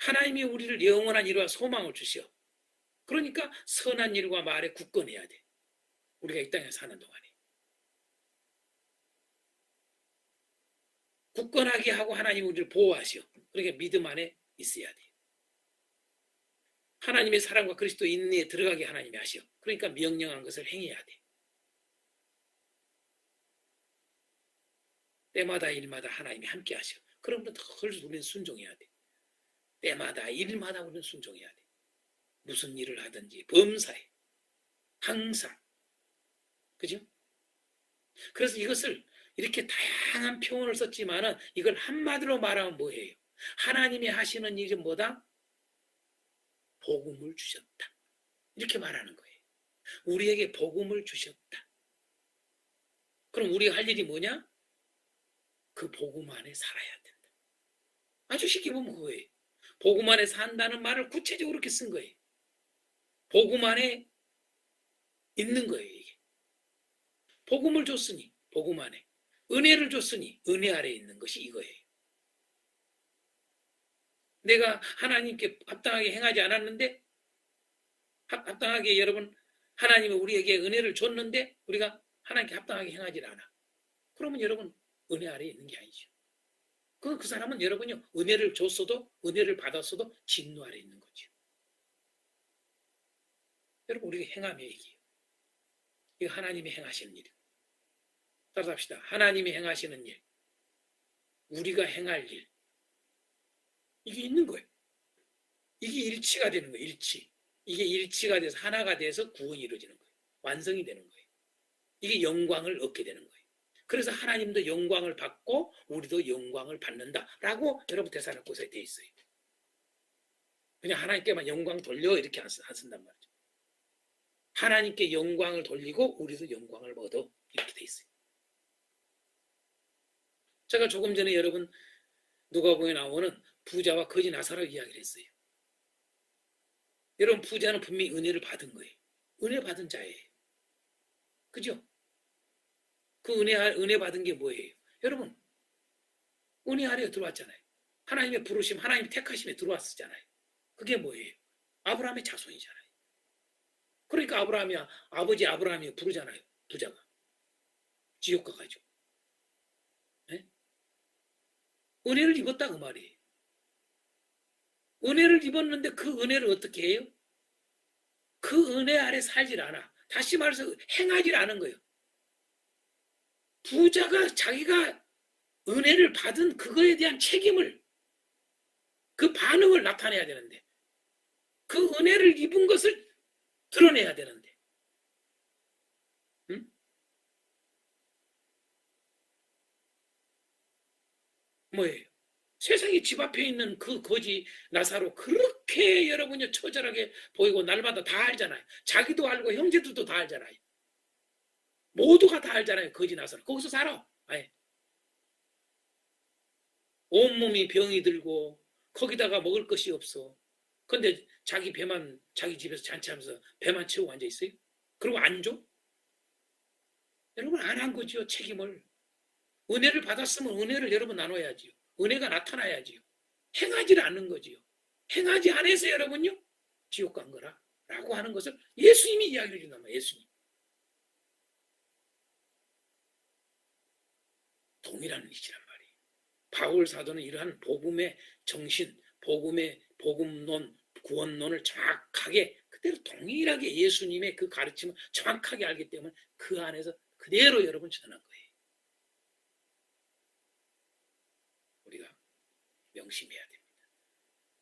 하나님이 우리를 영원한 일과 소망을 주시오. 그러니까 선한 일과 말에 굳건해야 돼. 우리가 이 땅에 사는 동안에. 굳건하게 하고 하나님이 우리를 보호하시오. 그러니까 믿음 안에 있어야 돼. 하나님의 사랑과 그리스도 인내에 들어가게 하나님이 하시오. 그러니까 명령한 것을 행해야 돼. 때마다 일마다 하나님이 함께 하시오. 그러면 더 우리는 순종해야 돼. 때마다 일마다 우리는 순종해야 돼. 무슨 일을 하든지 범사에 항상. 그죠? 그래서 이것을 이렇게 다양한 표현을 썼지만은 이걸 한마디로 말하면 뭐예요? 하나님이 하시는 일은 뭐다? 복음을 주셨다. 이렇게 말하는 거예요. 우리에게 복음을 주셨다. 그럼 우리가 할 일이 뭐냐? 그 복음 안에 살아야 된다. 아주 쉽게 보면 그거예요. 복음 안에 산다는 말을 구체적으로 이렇게 쓴 거예요. 복음 안에 있는 거예요, 이게. 복음을 줬으니 복음 안에, 은혜를 줬으니 은혜 아래에 있는 것이 이거예요. 내가 하나님께 합당하게 행하지 않았는데, 합당하게 여러분, 하나님이 우리에게 은혜를 줬는데 우리가 하나님께 합당하게 행하지 않아. 그러면 여러분 은혜 아래에 있는 게 아니죠. 그 사람은 여러분요, 은혜를 줬어도, 은혜를 받았어도 진노 아래에 있는 거죠. 여러분, 우리가 행함의 얘기예요. 이거 하나님이 행하시는 일이에요. 따라합시다. 하나님이 행하시는 일, 우리가 행할 일, 이게 있는 거예요. 이게 일치가 되는 거예요. 일치. 이게 일치가 돼서 하나가 돼서 구원이 이루어지는 거예요. 완성이 되는 거예요. 이게 영광을 얻게 되는 거예요. 그래서 하나님도 영광을 받고 우리도 영광을 받는다라고 여러분 데살로니가서에 돼 있어요. 그냥 하나님께만 영광 돌려 이렇게 안 쓴단 말이죠. 하나님께 영광을 돌리고 우리도 영광을 얻어 이렇게 돼 있어요. 제가 조금 전에 여러분 누가복음에 나오는 부자와 거지 나사로 이야기를 했어요. 여러분 부자는 분명히 은혜를 받은 거예요. 은혜 받은 자예요. 그죠? 그 은혜 받은 게 뭐예요? 여러분 은혜 아래에 들어왔잖아요. 하나님의 부르심, 하나님의 택하심에 들어왔었잖아요. 그게 뭐예요? 아브라함의 자손이잖아요. 그러니까 아버지 아브라함이 부르잖아요. 부자가 지옥 가가지고. 네? 은혜를 입었다 그 말이에요. 은혜를 입었는데 그 은혜를 어떻게 해요? 그 은혜 아래 살질 않아. 다시 말해서 행하질 않은 거예요. 부자가 자기가 은혜를 받은 그거에 대한 책임을, 그 반응을 나타내야 되는데, 그 은혜를 입은 것을 드러내야 되는데, 응? 뭐예요? 세상에 집 앞에 있는 그 거지 나사로 그렇게 여러분이 처절하게 보이고 날마다 다 알잖아요. 자기도 알고 형제들도 다 알잖아요. 모두가 다 알잖아요. 거지 나사로. 거기서 살아. 아예. 온몸이 병이 들고 거기다가 먹을 것이 없어. 근데 자기 배만 자기 집에서 잔치하면서 배만 채우고 앉아 있어요? 그리고 안 줘? 여러분 안 한 거지요. 책임을. 은혜를 받았으면 은혜를 여러분 나눠야지요. 은혜가 나타나야지요. 행하지 않는 거지요. 행하지 않아서 여러분요 지옥 간 거라 라고 하는 것을 예수님이 이야기해 준단 말이에요. 예수님. 동일한 이치란 말이에요. 바울 사도는 이러한 복음의 정신, 복음의 복음론, 구원론을 정확하게 그대로 동일하게 예수님의 그 가르침을 정확하게 알기 때문에 그 안에서 그대로 여러분 전한 거예요. 우리가 명심해야 됩니다.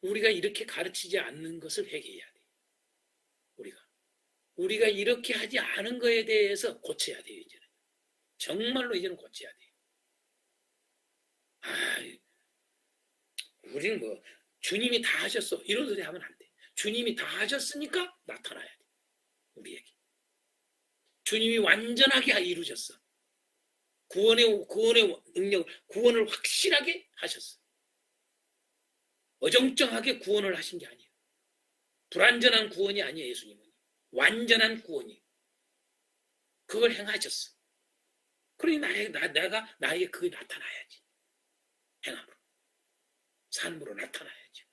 우리가 이렇게 가르치지 않는 것을 회개해야 돼요. 우리가 이렇게 하지 않은 거에 대해서 고쳐야 돼요. 이제는 정말로 이제는 고쳐야 돼요. 우리는 뭐 주님이 다 하셨어 이런 소리 하면 안 돼. 주님이 다 하셨으니까 나타나야 돼. 우리에게 주님이 완전하게 이루셨어. 구원의 능력, 구원을 확실하게 하셨어. 어정쩡하게 구원을 하신 게 아니에요. 불완전한 구원이 아니에요. 예수님은 완전한 구원이에요. 그걸 행하셨어. 그러니 내가 나에게 그게 나타나야지. 행함으로, 삶으로 나타나야죠.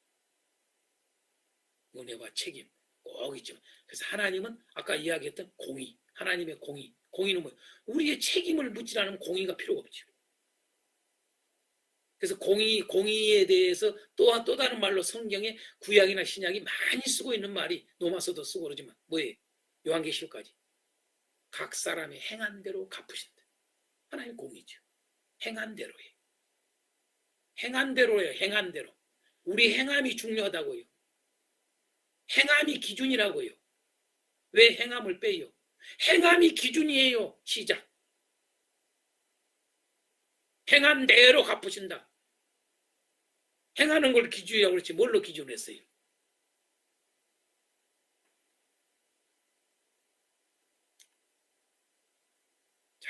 은혜와 책임 꼭 있죠. 그래서 하나님은 아까 이야기했던 공의, 하나님의 공의. 공의는 뭐예요? 우리의 책임을 묻지 않으면 공의가 필요가 없죠. 그래서 공의에 대해서 또 다른 말로 성경에 구약이나 신약이 많이 쓰고 있는 말이 로마서도 쓰고 그러지만 뭐예요? 요한계시록까지. 각 사람이 행한 대로 갚으신다. 하나님 공의죠. 행한 대로예요. 행한 대로예요. 행한 대로. 우리 행함이 중요하다고요. 행함이 기준이라고요. 왜 행함을 빼요? 행함이 기준이에요. 시작. 행한 대로 갚으신다. 행하는 걸 기준이라고 그랬지 뭘로 기준했어요? 자,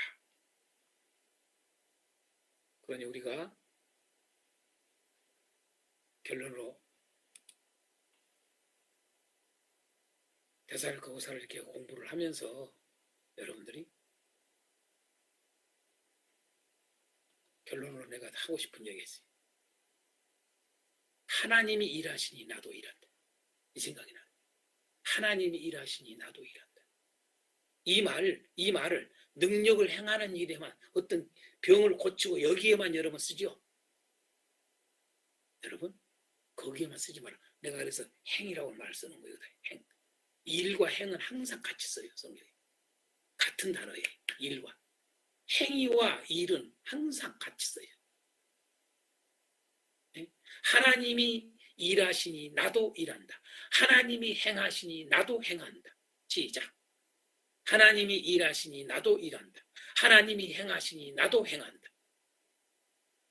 그러니 우리가 결론으로 데살로니가서를 이렇게 공부를 하면서 여러분들이 결론으로 내가 하고 싶은 얘기가 있어요. 하나님이 일하시니 나도 일한다. 이 생각이 나요. 하나님이 일하시니 나도 일한다. 이 말을 능력을 행하는 일에만 어떤 병을 고치고 여기에만 여러분 쓰죠. 여러분 거기에만 쓰지 마라. 내가 그래서 행이라고 말 쓰는 거예요. 행. 일과 행은 항상 같이 써요. 성경에. 같은 단어예요. 일과. 행위와 일은 항상 같이 써요. 하나님이 일하시니 나도 일한다. 하나님이 행하시니 나도 행한다. 시작. 하나님이 일하시니 나도 일한다. 하나님이 행하시니 나도 행한다.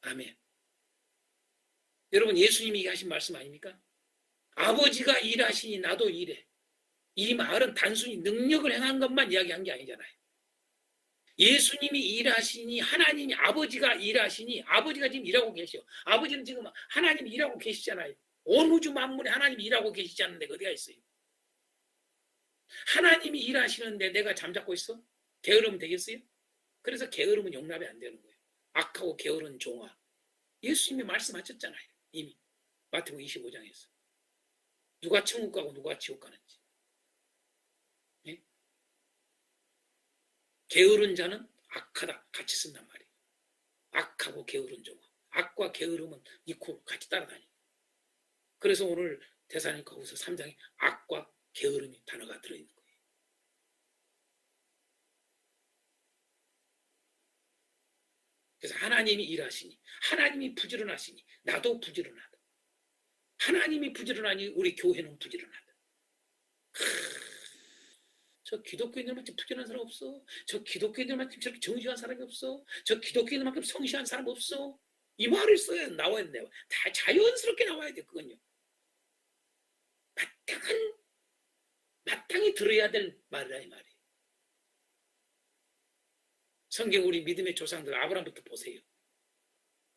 아멘. 여러분 예수님이 하신 말씀 아닙니까? 아버지가 일하시니 나도 일해. 이 말은 단순히 능력을 행한 것만 이야기한 게 아니잖아요. 예수님이 일하시니 하나님이 아버지가 일하시니 아버지가 지금 일하고 계셔. 아버지는 지금 하나님이 일하고 계시잖아요. 온 우주 만물에 하나님이 일하고 계시지 않는 데가 어디가 있어요? 하나님이 일하시는데 내가 잠자고 있어? 게으르면 되겠어요? 그래서 게으름은 용납이 안 되는 거예요. 악하고 게으른 종아. 예수님이 말씀하셨잖아요. 이미 마태복음 25장에서. 누가 천국 가고 누가 지옥 가는지. 네? 게으른 자는 악하다. 같이 쓴단 말이에요. 악하고 게으른 종아. 악과 게으름은 이코 같이 따라다니요. 그래서 오늘 데살로니가후서 3장에 악과 게으름이 단어가 들어있는 거예요. 그래서 하나님이 일하시니 하나님이 부지런하시니 나도 부지런하다. 하나님이 부지런하니 우리 교회는 부지런하다. 저 기독교인들만큼 부지런한 사람 없어. 저 기독교인들만큼 저렇게 정직한 사람이 없어. 저 기독교인들만큼 성실한 사람 없어. 이 말을 써야 나와야 돼요. 다 자연스럽게 나와야 돼. 그건요. 마땅히 들어야 될 말이라 이 말이에요. 성경 우리 믿음의 조상들 아브라함부터 보세요.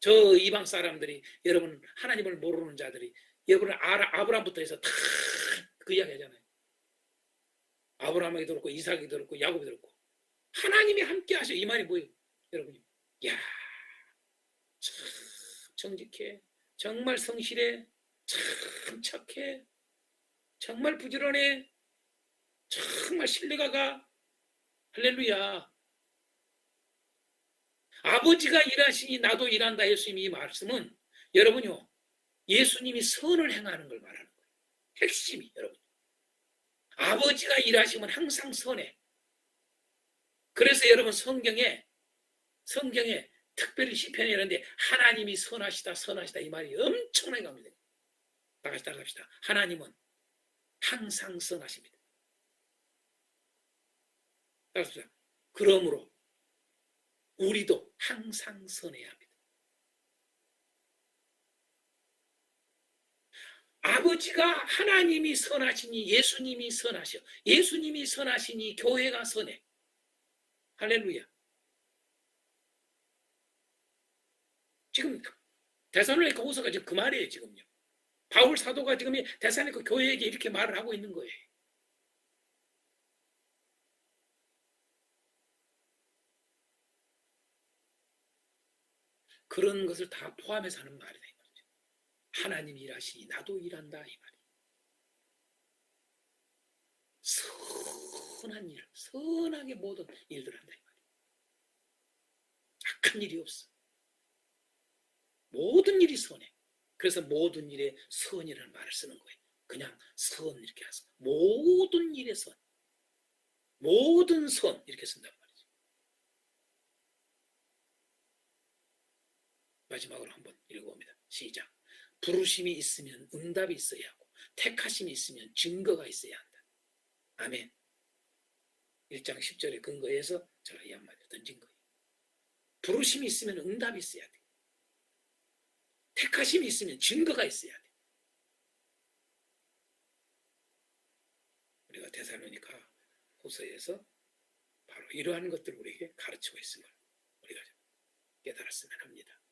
저 이방 사람들이 여러분 하나님을 모르는 자들이 여러분 아브라함부터 해서 다 그 이야기 하잖아요. 아브라함에게 들었고 이삭에게 들었고 야곱에게 들었고 하나님이 함께 하셔. 이 말이 뭐예요? 여러분이 야, 참 정직해. 정말 성실해. 참 착해. 정말 부지런해. 정말 신뢰가 가. 할렐루야. 아버지가 일하시니 나도 일한다. 예수님이 이 말씀은 여러분요. 예수님이 선을 행하는 걸 말하는 거예요. 핵심이 여러분. 아버지가 일하시면 항상 선해. 그래서 여러분 성경에 특별히 시편에 이런데 하나님이 선하시다 선하시다 이 말이 엄청나게 갑니다. 다 같이 따라갑시다. 하나님은 항상 선하십니다. 따라합시다. 그러므로 우리도 항상 선해야 합니다. 아버지가 하나님이 선하시니 예수님이 선하셔. 예수님이 선하시니 교회가 선해. 할렐루야. 지금 데살로니가 후서가 지금 그 말이에요. 지금요. 바울 사도가 지금 데살로니가 교회에게 이렇게 말을 하고 있는 거예요. 그런 것을 다 포함해서 하는 말이다. 이 말이죠. 하나님이 일하시니 나도 일한다. 이 말이에요. 선한 일, 선하게 모든 일들 한다. 이 말이에요. 악한 일이 없어. 모든 일이 선해. 그래서 모든 일에 선이라는 말을 쓰는 거예요. 그냥 선 이렇게 해서 모든 일에 선, 모든 선 이렇게 쓴단 말이죠. 마지막으로 한번 읽어봅니다. 시작. 부르심이 있으면 응답이 있어야 하고 택하심이 있으면 증거가 있어야 한다. 아멘. 1장 10절에 근거해서 제가 이 한마디를 던진 거예요. 부르심이 있으면 응답이 있어야 돼. 택하심이 있으면 증거가 있어야 돼. 우리가 데살로니가 후서에서 바로 이러한 것들을 우리에게 가르치고 있음을 우리가 깨달았으면 합니다.